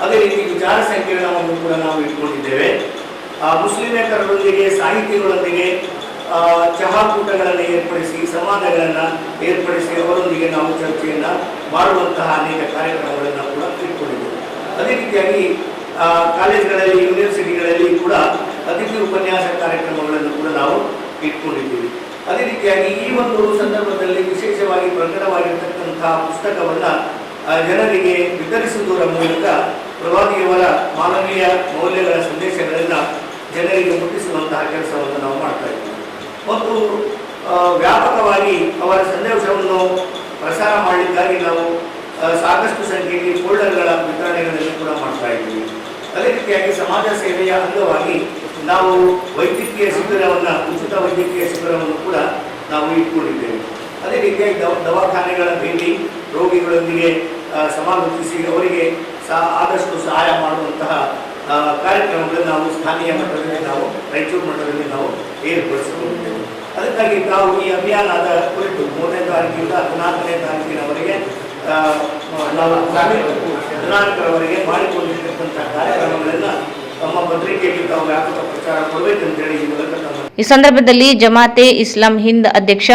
ಅದೇ ರೀತಿ ವಿಚಾರ ಸಂಕಿರಣವನ್ನು ಕೂಡ ನಾವು ಇಟ್ಕೊಂಡಿದ್ದೇವೆ. ಮುಸ್ಲಿಮೇತರರೊಂದಿಗೆ, ಸಾಹಿತಿಗಳೊಂದಿಗೆ ಚಹಾಕೂಟಗಳನ್ನು ಏರ್ಪಡಿಸಿ, ಸಂವಾದಗಳನ್ನು ಏರ್ಪಡಿಸಿ ಅವರೊಂದಿಗೆ ನಾವು ಚರ್ಚೆಯನ್ನು ಮಾಡುವಂತಹ ಅನೇಕ ಕಾರ್ಯಕ್ರಮಗಳನ್ನು ಕೂಡ ಇಟ್ಕೊಂಡಿದ್ದೇವೆ. ಅದೇ ರೀತಿಯಾಗಿ ಕಾಲೇಜುಗಳಲ್ಲಿ, ಯೂನಿವರ್ಸಿಟಿಗಳಲ್ಲಿ ಕೂಡ ಅತಿಥಿ ಉಪನ್ಯಾಸ ಕಾರ್ಯಕ್ರಮಗಳನ್ನು ಕೂಡ ನಾವು ಇಟ್ಕೊಂಡಿದ್ದೀವಿ. ಅದೇ ರೀತಿಯಾಗಿ ಈ ಒಂದು ಸಂದರ್ಭದಲ್ಲಿ ವಿಶೇಷವಾಗಿ ಪ್ರಕಟವಾಗಿರ್ತಕ್ಕಂತಹ ಪುಸ್ತಕವನ್ನು ಜನರಿಗೆ ವಿತರಿಸುವುದರ ಮೂಲಕ ಪ್ರವಾದಿಯವರ ಮಾನವೀಯ ಮೌಲ್ಯಗಳ ಸಂದೇಶಗಳನ್ನು ಜನರಿಗೆ ಮುಟ್ಟಿಸುವಂತಹ ಕೆಲಸವನ್ನು ನಾವು ಮಾಡ್ತಾ ಇದ್ದೀವಿ. ಮತ್ತು ವ್ಯಾಪಕವಾಗಿ ಅವರ ಸಂದೇಶವನ್ನು ಪ್ರಸಾರ ಮಾಡಲಿಕ್ಕಾಗಿ ನಾವು ಸಾಕಷ್ಟು ಸಂಖ್ಯೆಯಲ್ಲಿ ಫೋಲ್ಡರ್ಗಳ ವಿತರಣೆಗಳನ್ನು ಕೂಡ ಮಾಡ್ತಾ ಇದ್ದೀವಿ. ಅದೇ ರೀತಿಯಾಗಿ ಸಮಾಜ ಸೇವೆಯ ಅಂಗವಾಗಿ ನಾವು ವೈದ್ಯಕೀಯ ಶಿಬಿರವನ್ನು, ಉಚಿತ ವೈದ್ಯಕೀಯ ಶಿಬಿರವನ್ನು ಕೂಡ ನಾವು ಇಟ್ಕೊಂಡಿದ್ದೇವೆ. ಅದೇ ರೀತಿಯಾಗಿ ದವಾಖಾನೆಗಳ ಭೇಟಿ, ರೋಗಿಗಳೊಂದಿಗೆ ಸಮಾಲೋಚಿಸಿ ಅವರಿಗೆ ಆದಷ್ಟು ಸಹಾಯ ಮಾಡುವಂತಹ ಕಾರ್ಯಕ್ರಮಗಳನ್ನು ನಾವು ಸ್ಥಳೀಯ ಮಟ್ಟದಲ್ಲಿ, ನಾವು ರಾಯಚೂರು ಮಟ್ಟದಲ್ಲಿ ನಾವು ಏರ್ಪಡಿಸಿಕೊಂಡಿದ್ದೇವೆ. ಅದಕ್ಕಾಗಿ ನಾವು ಈ ಅಭಿಯಾನದ ಕುರಿತು 3ನೇ ತಾರೀಕಿನಿಂದ 14ನೇ ತಾರೀಕಿನವರೆಗೆ ನಾವು 14ರವರೆಗೆ ಮಾಡಿಕೊಂಡಿರ್ತಕ್ಕಂಥ ಕಾರ್ಯಕ್ರಮಗಳನ್ನು ನಮ್ಮ ಪತ್ರಿಕೆಯಲ್ಲಿ ತಾವು ವ್ಯಾಪಕ ಪ್ರಚಾರ ಕೊಡಬೇಕಂತೇಳಿ ಈ ಮೂಲಕ ಈ ಸಂದರ್ಭದಲ್ಲಿ ಜಮಾತೆ ಇಸ್ಲಾಂ ಹಿಂದ್ ಅಧ್ಯಕ್ಷ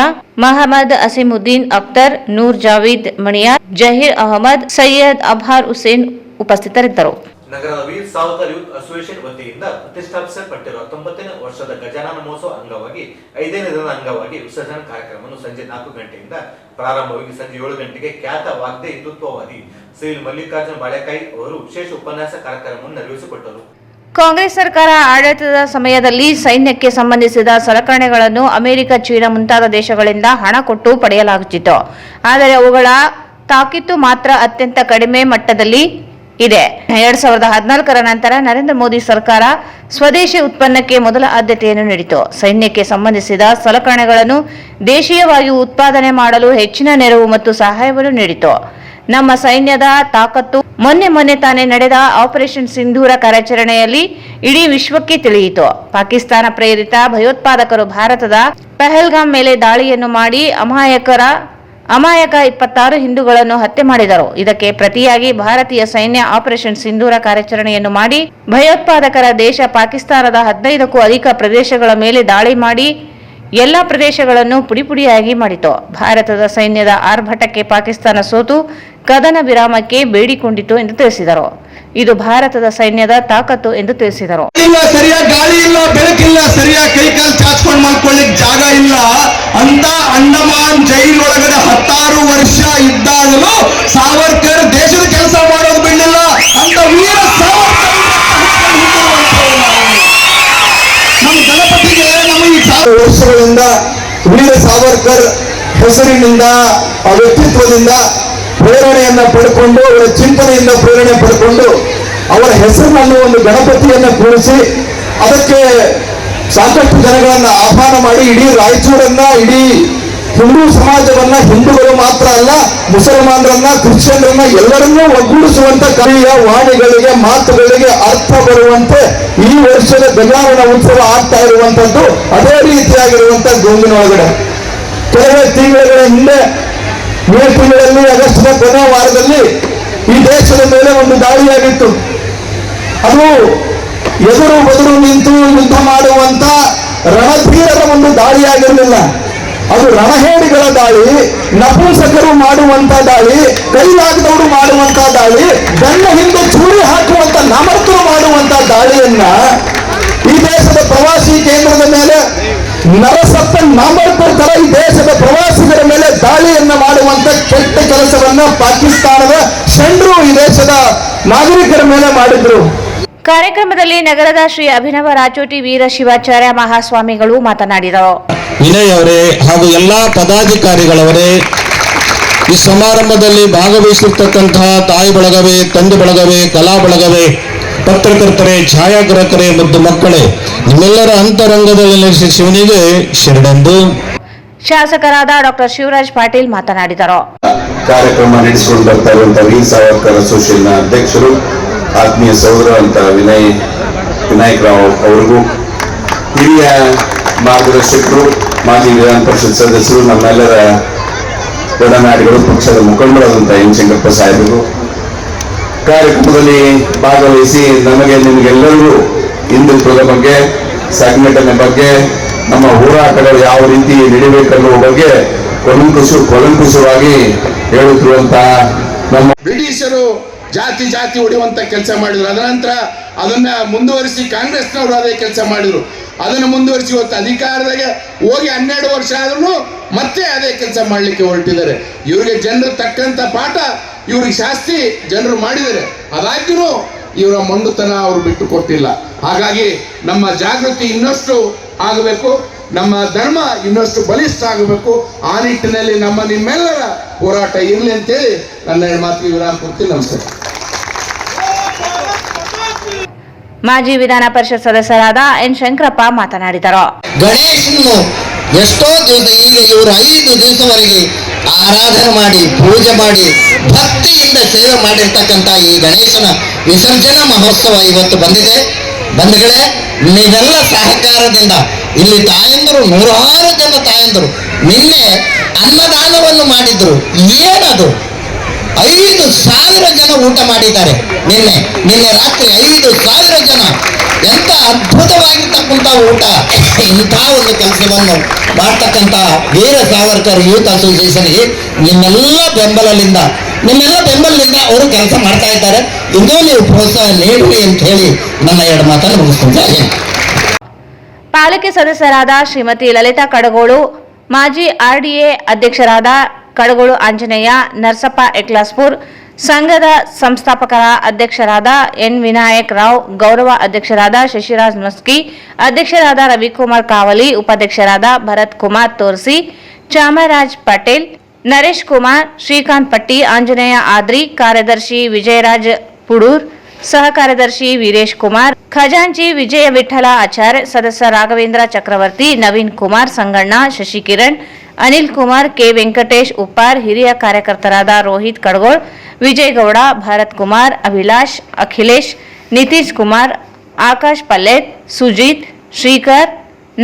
ಮಹಮ್ಮದ್ ಅಸೀಮುದ್ದೀನ್ ಅಖ್ತರ್, ನೂರ್ ಜಾವೀದ್ ಮಣಿಯಾರ್, ಜಹೀರ್ ಅಹಮದ್, ಸೈಯದ್ ಅಬ್ಹಾರ್ ಹುಸೇನ್ ಉಪಸ್ಥಿತರಿದ್ದರು. ನಗರದ ವೀರ್ ಸಾವರ್ಕರ್ ಯೂತ್ ಅಸೋಸಿಯೇಷನ್ ವತಿಯಿಂದ ಪ್ರತಿಷ್ಠಾಪಿಸಲ್ಪಟ್ಟಿರುವ 90ನೇ ವರ್ಷದ ಗಜಾನನ ಮಹೋತ್ಸವ ಅಂಗವಾಗಿ 5ನೇ ದಿನದ ಅಂಗವಾಗಿ ವಿಸರ್ಜನಾ ಕಾರ್ಯಕ್ರಮವನ್ನು ಸಂಜೆ 4 ಗಂಟೆಯಿಂದ ಪ್ರಾರಂಭವಾಗಿ ಸಂಜೆ 7 ಗಂಟೆಗೆ ಖ್ಯಾತ ವಾಗ್ದೇ ಹಿಂದುತ್ವವಾದಿ ಶ್ರೀ ಮಲ್ಲಿಕಾರ್ಜುನ ಬಾಳೆಕಾಯಿ ಅವರು ವಿಶೇಷ ಉಪನ್ಯಾಸ ಕಾರ್ಯಕ್ರಮವನ್ನು ನೆರವೇರಿಸಿಕೊಟ್ಟರು. ಕಾಂಗ್ರೆಸ್ ಸರ್ಕಾರ ಆಡಳಿತದ ಸಮಯದಲ್ಲಿ ಸೈನ್ಯಕ್ಕೆ ಸಂಬಂಧಿಸಿದ ಸಲಕರಣೆಗಳನ್ನು ಅಮೆರಿಕ, ಚೀನಾ ಮುಂತಾದ ದೇಶಗಳಿಂದ ಹಣ ಕೊಟ್ಟು ಪಡೆಯಲಾಗುತ್ತಿತ್ತು. ಆದರೆ ಅವುಗಳ ತಾಕೀತು ಮಾತ್ರ ಅತ್ಯಂತ ಕಡಿಮೆ ಮಟ್ಟದಲ್ಲಿ ಇದೆ. 2014ರ ನಂತರ ನರೇಂದ್ರ ಮೋದಿ ಸರ್ಕಾರ ಸ್ವದೇಶಿ ಉತ್ಪನ್ನಕ್ಕೆ ಮೊದಲ ಆದ್ಯತೆಯನ್ನು ನೀಡಿತು. ಸೈನ್ಯಕ್ಕೆ ಸಂಬಂಧಿಸಿದ ಸಲಕರಣೆಗಳನ್ನು ದೇಶೀಯವಾಗಿ ಉತ್ಪಾದನೆ ಮಾಡಲು ಹೆಚ್ಚಿನ ನೆರವು ಮತ್ತು ಸಹಾಯವನ್ನು ನೀಡಿತು. ನಮ್ಮ ಸೈನ್ಯದ ತಾಕತ್ತು ಮೊನ್ನೆ ತಾನೇ ನಡೆದ ಆಪರೇಷನ್ ಸಿಂಧೂರ ಕಾರ್ಯಾಚರಣೆಯಲ್ಲಿ ಇಡೀ ವಿಶ್ವಕ್ಕೆ ತಿಳಿಯಿತು. ಪಾಕಿಸ್ತಾನ ಪ್ರೇರಿತ ಭಯೋತ್ಪಾದಕರು ಭಾರತದ ಪಹಲ್ಗಾಮ್ ಮೇಲೆ ದಾಳಿಯನ್ನು ಮಾಡಿ ಅಮಾಯಕ 26 ಹಿಂದೂಗಳನ್ನು ಹತ್ಯೆ ಮಾಡಿದರು. ಇದಕ್ಕೆ ಪ್ರತಿಯಾಗಿ ಭಾರತೀಯ ಸೈನ್ಯ ಆಪರೇಷನ್ ಸಿಂಧೂರ ಕಾರ್ಯಾಚರಣೆಯನ್ನು ಮಾಡಿ ಭಯೋತ್ಪಾದಕರ ದೇಶ ಪಾಕಿಸ್ತಾನದ 15ಕ್ಕೂ ಅಧಿಕ ಪ್ರದೇಶಗಳ ಮೇಲೆ ದಾಳಿ ಮಾಡಿ ಎಲ್ಲಾ ಪ್ರದೇಶಗಳನ್ನು ಪುಡಿಪುಡಿಯಾಗಿ ಮಾಡಿತು. ಭಾರತದ ಸೈನ್ಯದ ಆರ್ಭಟಕ್ಕೆ ಪಾಕಿಸ್ತಾನ ಸೋತು ಕದನ ವಿರಾಮಕ್ಕೆ ಬೇಡಿಕೊಂಡಿತು ಎಂದು ತಿಳಿಸಿದರು. ಇದು ಭಾರತದ ಸೈನ್ಯದ ತಾಕತ್ತು ಎಂದು ತಿಳಿಸಿದರು. ಸರಿಯಾಗಿ ಗಾಳಿ ಇಲ್ಲ, ಬೆಳಕಿಲ್ಲ, ಸರಿಯಾಗಿ ಕೈಕಾಲು ಚಾಚ್ಕೊಂಡು ಮಾಡ್ಕೊಳ್ಳಿಕ್ ಜಾಗ ಇಲ್ಲ ಅಂತ ಅಂಡಮಾನ್ ಜೈಲ್ ಒಳಗಡೆ 16 ವರ್ಷ ಇದ್ದಾಗಲೂ ಸಾವರ್ಕರ್ ದೇಶದ ಕೆಲಸ ಮಾಡೋದು ಬಿಡಲಿಲ್ಲ ಅಂತ ವೀರ ಸಾವರ್ಕರ್ ನಮ್ಮ ಗಣಪತಿಗೆ ನಮ್ಮ ಈ ವರ್ಷಗಳಿಂದ ವೀರ ಸಾವರ್ಕರ್ ಹೆಸರಿನಿಂದ ಆ ವ್ಯಕ್ತಿತ್ವದಿಂದ ಪ್ರೇರಣೆಯನ್ನ ಪಡ್ಕೊಂಡು ಅವರ ಚಿಂತನೆಯಿಂದ ಪ್ರೇರಣೆ ಪಡ್ಕೊಂಡು ಅವರ ಹೆಸರಿನಲ್ಲಿ ಒಂದು ಗಣಪತಿಯನ್ನ ಕೂರಿಸಿ ಅದಕ್ಕೆ ಸಾಕಷ್ಟು ಜನಗಳನ್ನ ಆಹ್ವಾನ ಮಾಡಿ ಇಡೀ ರಾಯಚೂರನ್ನ, ಇಡೀ ಹಿಂದೂ ಸಮಾಜವನ್ನ, ಹಿಂದೂಗಳು ಮಾತ್ರ ಅಲ್ಲ ಮುಸಲ್ಮಾನರನ್ನ, ಕ್ರಿಶ್ಚಿಯನ್ರನ್ನ ಎಲ್ಲರನ್ನೂ ಒಗ್ಗೂಡಿಸುವಂತ ಕವಿಯ ವಾಣಿಗಳಿಗೆ, ಮಾತುಗಳಿಗೆ ಅರ್ಥ ಬರುವಂತೆ ಈ ವರ್ಷದ ಗಜಾನನ ಉತ್ಸವ ಆಗ್ತಾ ಇರುವಂತದ್ದು ಅದೇ ರೀತಿಯಾಗಿರುವಂತ ಗೋಂಗಿನ ಒಳಗಡೆ ಕೆಲವೇ ತಿಂಗಳ ಹಿಂದೆ ಮೇ ತಿಂಗಳಲ್ಲಿ ಆಗಸ್ಟ್ನ ಕೊನೆ ವಾರದಲ್ಲಿ ಈ ದೇಶದ ಮೇಲೆ ಒಂದು ದಾಳಿಯಾಗಿತ್ತು. ಅದು ಎದುರು ಬದುರು ನಿಂತು ಯುದ್ಧ ಮಾಡುವಂತ ರಣಧೀರರ ಒಂದು ದಾಳಿಯಾಗಿರಲಿಲ್ಲ. ಅದು ರಣಹೇಡಿಗಳ ದಾಳಿ, ನಪುಂಸಕರು ಮಾಡುವಂತ ದಾಳಿ, ಕೈಲಾಗದವರು ಮಾಡುವಂತ ದಾಳಿ, ಬೆನ್ನ ಹಿಂದೆ ಚೂರಿ ಹಾಕುವಂತ ನಾಮರ್ತರು ಮಾಡುವಂತ ದಾಳಿಯನ್ನ ಈ ದೇಶದ ಪ್ರವಾಸಿ ಕೇಂದ್ರದ ಮೇಲೆ ನರಸಪ್ಪ ನಾಮರ್ಕರ್ ತರ ಈ ದೇಶದ ಪ್ರವಾಸಿಗರ ಮೇಲೆ ದಾಳಿಯನ್ನ ಮಾಡುವಂತ ಕೆಟ್ಟ ಕೆಲಸವನ್ನ ಪಾಕಿಸ್ತಾನದ ಷಂಡ್ರು ಈ ದೇಶದ ನಾಗರಿಕರ ಮೇಲೆ ಮಾಡಿದ್ರು. ಕಾರ್ಯಕ್ರಮದಲ್ಲಿ ನಗರದ ಶ್ರೀ ಅಭಿನವ ರಾಚೋಟಿ ವೀರ ಶಿವಾಚಾರ್ಯ ಮಹಾಸ್ವಾಮಿಗಳು ಮಾತನಾಡಿದರು. ವಿನಯ್ ಅವರೇ ಹಾಗೂ ಎಲ್ಲಾ ಪದಾಧಿಕಾರಿಗಳವರೇ, ಈ ಸಮಾರಂಭದಲ್ಲಿ ಭಾಗವಹಿಸಿರ್ತಕ್ಕಂತಹ ತಾಯಿ ಬಳಗವೇ, ತಂದೆ ಬಳಗವೇ, ಕಲಾ ಬಳಗವೇ, ಪತ್ರಕರ್ತರೇ, ಛಾಯಾಗ್ರಾಹಕರೇ ಮತ್ತು ಮಕ್ಕಳೇ, ನಿಮ್ಮೆಲ್ಲರ ಅಂತರಂಗದಲ್ಲಿ ನೆಲೆಸಿದ ಶಿವನಿಗೆ ಶರಣೆಂದು. ಶಾಸಕರಾದ ಡಾಕ್ಟರ್ ಶಿವರಾಜ್ ಪಾಟೀಲ್ ಮಾತನಾಡಿದರು. ಕಾರ್ಯಕ್ರಮ ನಡೆಸಿಕೊಂಡು ಬರ್ತಾ ಇರುವಂತಹ ವೀರ್ ಸಾವರ್ಕರ್ ಅಸೋಸಿಯೇಷನ್ ಅಧ್ಯಕ್ಷರು, ಆತ್ಮೀಯ ಸಹೋದರ ಅಂತ ವಿನಾಯಕ್ ರಾವ್ ಅವರಿಗೂ, ಹಿರಿಯ ಮಾರ್ಗದರ್ಶಕರು, ಮಾಜಿ ವಿಧಾನ ಪರಿಷತ್ ಸದಸ್ಯರು, ನಮ್ಮೆಲ್ಲರ ಒಡನಾಡಿಗಳು, ಪಕ್ಷದ ಮುಖಂಡರಾದಂಥ ಎನ್ ಶಂಕರಪ್ಪ ಸಾಹೇಬರು, ಕಾರ್ಯಕ್ರಮದಲ್ಲಿ ಭಾಗವಹಿಸಿ ನಮಗೆ ನಿಮಗೆಲ್ಲರಿಗೂ ಹಿಂದುತ್ವದ ಬಗ್ಗೆ, ಸಂಘಟನೆ ಬಗ್ಗೆ, ನಮ್ಮ ಹೋರಾಟಗಳು ಯಾವ ರೀತಿ ನಡೀಬೇಕನ್ನುವ ಬಗ್ಗೆ ಕೂಲಂಕುಷವಾಗಿ ಹೇಳುತ್ತಿರುವಂತಹ ನಮ್ಮ ಬ್ರಿಟಿಷರು ಜಾತಿ ಹೊಡೆಯುವಂತ ಕೆಲಸ ಮಾಡಿದ್ರು. ಅದನಂತರ ಅದನ್ನ ಮುಂದುವರಿಸಿ ಕಾಂಗ್ರೆಸ್ನವರು ಅದೇ ಕೆಲಸ ಮಾಡಿದ್ರು. ಅದನ್ನು ಮುಂದುವರಿಸಿ ಇವತ್ತು ಅಧಿಕಾರದಾಗೆ ಹೋಗಿ 12 ವರ್ಷ ಆದ್ರೂ ಮತ್ತೆ ಅದೇ ಕೆಲಸ ಮಾಡ್ಲಿಕ್ಕೆ ಹೊರಟಿದ್ದಾರೆ. ಇವರಿಗೆ ಜನರು ತಕ್ಕಂತ ಪಾಠ ಇವ್ರಿಗೆ ಶಾಸ್ತಿ ಜನರು ಮಾಡಿದ್ದಾರೆ. ಅದಾಗ್ಯೂ ಇವರ ಮೊಂಡುತನ ಅವರು ಬಿಟ್ಟು ಕೊಟ್ಟಿಲ್ಲ. ಹಾಗಾಗಿ ನಮ್ಮ ಜಾಗೃತಿ ಇನ್ನಷ್ಟು ಆಗಬೇಕು, ನಮ್ಮ ಧರ್ಮ ಇನ್ನಷ್ಟು ಬಲಿಷ್ಠ ಆಗಬೇಕು. ಆ ನಿಟ್ಟಿನಲ್ಲಿ ನಿಮ್ಮೆಲ್ಲರ ಹೋರಾಟ ಇರಲಿ ಅಂತೇಳಿ ನನ್ನ ಮಾತಿಗೆ ವಿರಾಮ ಕೊಡ್ತೀನಿ. ನಮಸ್ಕಾರ. ಮಾಜಿ ವಿಧಾನ ಪರಿಷತ್ ಸದಸ್ಯರಾದ ಎನ್ ಶಂಕರಪ್ಪ ಮಾತನಾಡಿದರು. ಗಣೇಶನು ಎಷ್ಟೋ ದಿವಸ, ಈಗ ಇವರು 5 ದಿವಸವರೆಗೆ ಆರಾಧನೆ ಮಾಡಿ, ಪೂಜೆ ಮಾಡಿ, ಭಕ್ತಿಯಿಂದ ಸೇವೆ ಮಾಡಿರ್ತಕ್ಕಂಥ ಈ ಗಣೇಶನ ವಿಸರ್ಜನಾ ಮಹೋತ್ಸವ ಇವತ್ತು ಬಂದಿದೆ. ಬಂಧುಗಳೇ, ನೀವೆಲ್ಲ ಸಹಕಾರದಿಂದ ಇಲ್ಲಿ ತಾಯಂದರು, 100 ಜನ ತಾಯಂದರು ನಿನ್ನೆ ಅನ್ನದಾನವನ್ನು ಮಾಡಿದ್ರು. ಏನದು 5,000 ಜನ ಊಟ ಮಾಡಿದ್ದಾರೆ. ನಿನ್ನೆ ರಾತ್ರಿ 5,000 ಜನ. ಎಂತ ಅದ್ಭುತವಾಗಿರ್ತಕ್ಕಂಥ ಊಟ. ಇಂಥ ಒಂದು ಕೆಲಸವನ್ನು ಮಾಡ್ತಕ್ಕಂಥ ವೀರ ಸಾವರ್ಕರ್ ಯೂತ್ ಅಸೋಸಿಯೇಷನ್ಗೆ ನಿಮ್ಮೆಲ್ಲ ಬೆಂಬಲದಿಂದ ಅವರು ಕೆಲಸ ಮಾಡ್ತಾ ಇದ್ದಾರೆ. ಇನ್ನೂ ನೀವು ಪ್ರೋತ್ಸಾಹ ನೀಡಿ ಅಂತ ಹೇಳಿ ನನ್ನ 2 ಮಾತನ್ನು ಮುಗಿಸ್ತೀನಿ. ಪಾಲಿಕೆ ಸದಸ್ಯರಾದ ಶ್ರೀಮತಿ ಲಲಿತಾ ಕಡಗೋಳು, ಮಾಜಿ RDA ಅಧ್ಯಕ್ಷರಾದ ಕಡಗೋಳು ಆಂಜನೇಯ, ನರಸಪ್ಪ ಎಕ್ಲಾಸ್ಪುರ್, ಸಂಘದ ಸಂಸ್ಥಾಪಕರ ಅಧ್ಯಕ್ಷರಾದ ಎನ್ ವಿನಾಯಕ್ ರಾವ್, ಗೌರವ ಅಧ್ಯಕ್ಷರಾದ ಶಶಿರಾಜ್ ಮಸ್ಕಿ, ಅಧ್ಯಕ್ಷರಾದ ರವಿಕುಮಾರ್ ಕಾವಲಿ, ಉಪಾಧ್ಯಕ್ಷರಾದ ಭರತ್ ಕುಮಾರ್ ತೋರ್ಸಿ, ಚಾಮರಾಜ್ ಪಟೇಲ್, ನರೇಶ್ ಕುಮಾರ್, ಶ್ರೀಕಾಂತ್ ಪಟ್ಟಿ, ಆಂಜನೇಯ ಆದ್ರಿ, ಕಾರ್ಯದರ್ಶಿ ವಿಜಯರಾಜ್ ಪುಡೂರ್, ಸಹ ಕಾರ್ಯದರ್ಶಿ ವೀರೇಶ್ ಕುಮಾರ್, ಖಜಾಂಚಿ ವಿಜಯ ವಿಠಲ ಆಚಾರ್ಯ, ಸದಸ್ಯ ರಾಘವೇಂದ್ರ ಚಕ್ರವರ್ತಿ, ನವೀನ್ ಕುಮಾರ್ ಸಂಗಣ್ಣ, ಶಶಿಕಿರಣ್, ಅನಿಲ್ ಕುಮಾರ್, ಕೆ ವೆಂಕಟೇಶ್ ಉಪ್ಪಾರ್, ಹಿರಿಯ ಕಾರ್ಯಕರ್ತರಾದ ರೋಹಿತ್ ಕಡಗೋಳ್, ವಿಜಯ್ ಗೌಡ, ಭರತ್ ಕುಮಾರ್, ಅಭಿಲಾಷ್, ಅಖಿಲೇಶ್, ನಿತೀಶ್ ಕುಮಾರ್, ಆಕಾಶ್ ಪಲ್ಲೆಟ್, ಸುಜಿತ್, ಶ್ರೀಕರ್,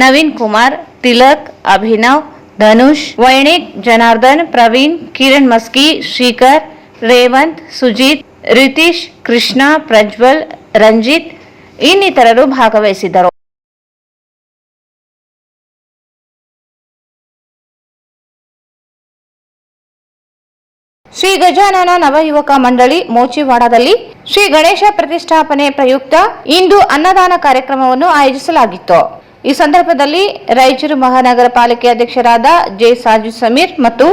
ನವೀನ್ ಕುಮಾರ್, ತಿಲಕ್, ಅಭಿನವ್, ಧನುಷ್, ವೈಣಿಕ್, ಜನಾರ್ದನ್, ಪ್ರವೀಣ್, ಕಿರಣ್ ಮಸ್ಕಿ, ಶ್ರೀಕರ್, ರೇವಂತ್, ಸುಜಿತ್, ರಿತೀಶ್, ಕೃಷ್ಣ, ಪ್ರಜ್ವಲ್, ರಂಜಿತ್ ಇನ್ನಿತರರು ಭಾಗವಹಿಸಿದ್ದರು. ಶ್ರೀ ಗಜಾನನ ನವಯುವಕ ಮಂಡಳಿ ಮೋಚಿವಾಡದಲ್ಲಿ ಶ್ರೀ ಗಣೇಶ ಪ್ರತಿಷ್ಠಾಪನೆ ಪ್ರಯುಕ್ತ ಇಂದು ಅನ್ನದಾನ ಕಾರ್ಯಕ್ರಮವನ್ನು ಆಯೋಜಿಸಲಾಗಿತ್ತು. ಈ ಸಂದರ್ಭದಲ್ಲಿ ರಾಯಚೂರು ಮಹಾನಗರ ಪಾಲಿಕೆ ಅಧ್ಯಕ್ಷರಾದ ಜೆ ಸಾಜು ಸಮೀರ್ ಮತ್ತು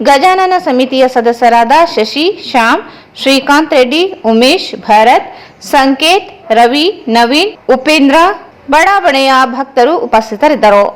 ಗಜಾನನ ಸಮಿತಿಯ ಸದಸ್ಯರಾದ ಶಶಿ, ಶ್ಯಾಮ್, ಶ್ರೀಕಾಂತ್ ರೆಡ್ಡಿ, ಉಮೇಶ್, ಭರತ್, ಸಂಕೇತ್, ರವಿ, ನವೀನ್, ಉಪೇಂದ್ರ, ಬಡಾವಣೆಯ ಭಕ್ತರು ಉಪಸ್ಥಿತರಿದ್ದರು.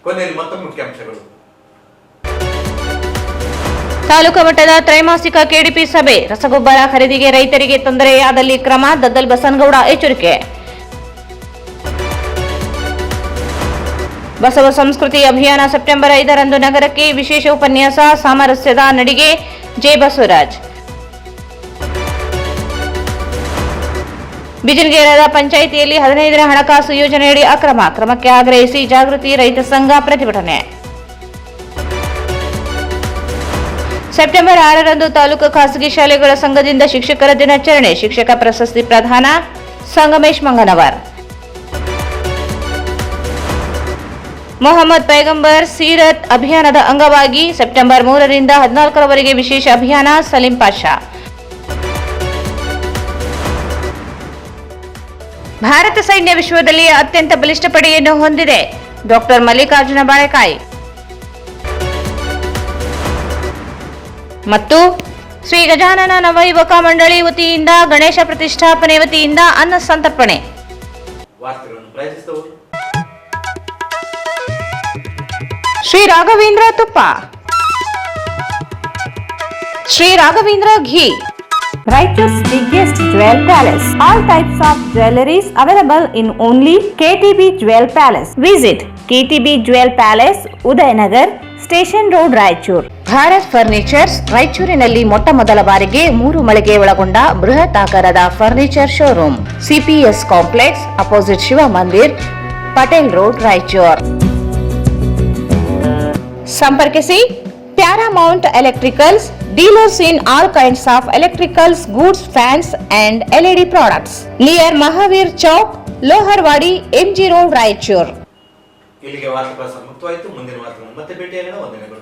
ಕೊನೆಯಲ್ಲಿ ಮತ್ತೊಮ್ಮೆ ಮುಖ್ಯಾಂಶಗಳು. ತಾಲೂಕು ಮಟ್ಟದ ತ್ರೈಮಾಸಿಕ ಕೆಡಿಪಿ ಸಭೆ, ರಸಗೊಬ್ಬರ ಖರೀದಿಗೆ ರೈತರಿಗೆ ತೊಂದರೆಯಾದಲ್ಲಿ ಕ್ರಮ, ದದ್ದಲ್ ಬಸನಗೌಡ ಎಚ್ಚರಿಕೆ. ಬಸವ ಸಂಸ್ಕೃತಿ ಅಭಿಯಾನ ಸೆಪ್ಟೆಂಬರ್ 5ರಂದು ನಗರಕ್ಕೆ, ವಿಶೇಷ ಉಪನ್ಯಾಸ, ಸಾಮರಸ್ಯದ ನಡಿಗೆ, ಜೆ ಬಸವರಾಜ್. ಬಿಜಿನಗೇರದ ಪಂಚಾಯಿತಿಯಲ್ಲಿ 15ನೇ ಹಣಕಾಸು ಯೋಜನೆಯಡಿ ಕ್ರಮಕ್ಕೆ ಆಗ್ರಹಿಸಿ ಜಾಗೃತಿ ರೈತ ಸಂಘ ಪ್ರತಿಭಟನೆ. ಸೆಪ್ಟೆಂಬರ್ 6ರಂದು ತಾಲೂಕು ಖಾಸಗಿ ಶಾಲೆಗಳ ಸಂಘದಿಂದ ಶಿಕ್ಷಕರ ದಿನಾಚರಣೆ, ಶಿಕ್ಷಕ ಪ್ರಶಸ್ತಿ ಪ್ರದಾನ, ಸಂಗಮೇಶ್ ಮಂಗನವರ್. ಮೊಹಮ್ಮದ್ ಪೈಗಂಬರ್ ಸೀರತ್ ಅಭಿಯಾನದ ಅಂಗವಾಗಿ ಸೆಪ್ಟೆಂಬರ್ 3ರಿಂದ 14ರವರೆಗೆ ವಿಶೇಷ ಅಭಿಯಾನ, ಸಲೀಂ ಪಾಷಾ. ಭಾರತ ಸೈನ್ಯ ವಿಶ್ವದಲ್ಲಿ ಅತ್ಯಂತ ಬಲಿಷ್ಠ ಪಡೆಯನ್ನು ಹೊಂದಿದೆ, ಡಾಕ್ಟರ್ ಮಲ್ಲಿಕಾರ್ಜುನ ಬಾಳೆಕಾಯಿ. ಮತ್ತು ಶ್ರೀ ಗಜಾನನ ನವಯುವಕ ಮಂಡಳಿ ವತಿಯಿಂದ ಗಣೇಶ ಪ್ರತಿಷ್ಠಾಪನೆ ವತಿಯಿಂದ ಅನ್ನ ಸಂತರ್ಪಣೆ. ವಾರ್ತೆಗಳನ್ನು ಪ್ರಯತ್ನಿಸಿದವರು ಶ್ರೀ ರಾಘವೇಂದ್ರ ತುಪ್ಪ, ಶ್ರೀ ರಾಘವೇಂದ್ರ ಘೀ, Raichur's biggest jewel palace. All types of jewelries available in only KTB Jewel Palace. Visit KTB Jewel Palace, Udayanagar, Station Road, Raichur. Bharat furnitures ರಾಯಚೂರಿನಲ್ಲಿ ಮೊಟ್ಟ ಮೊದಲ ಬಾರಿಗೆ 3 ಮಳಿಗೆ ಒಳಗೊಂಡ ಬೃಹತ್ ಆಕಾರದ furniture showroom. CPS complex opposite Shiva Mandir, Patel road, Raichur. ಸಂಪರ್ಕಿಸಿ Paramount electricals, dealers in all kinds of electricals, goods, fans and LED products. Near Mahavir Chowk, Loharwadi, MG Road, Raichur. ಇಲ್ಲಿಗೆ ವಾರ್ತಾ ಪ್ರಸಾರ ಮುಕ್ತವಾಯಿತು. ಮುಂದಿನ ವಾರ್ತೆ ಮತ್ತೆ ಭೇಟಿಯಾಗೋಣ. ವಂದನೆಗಳು.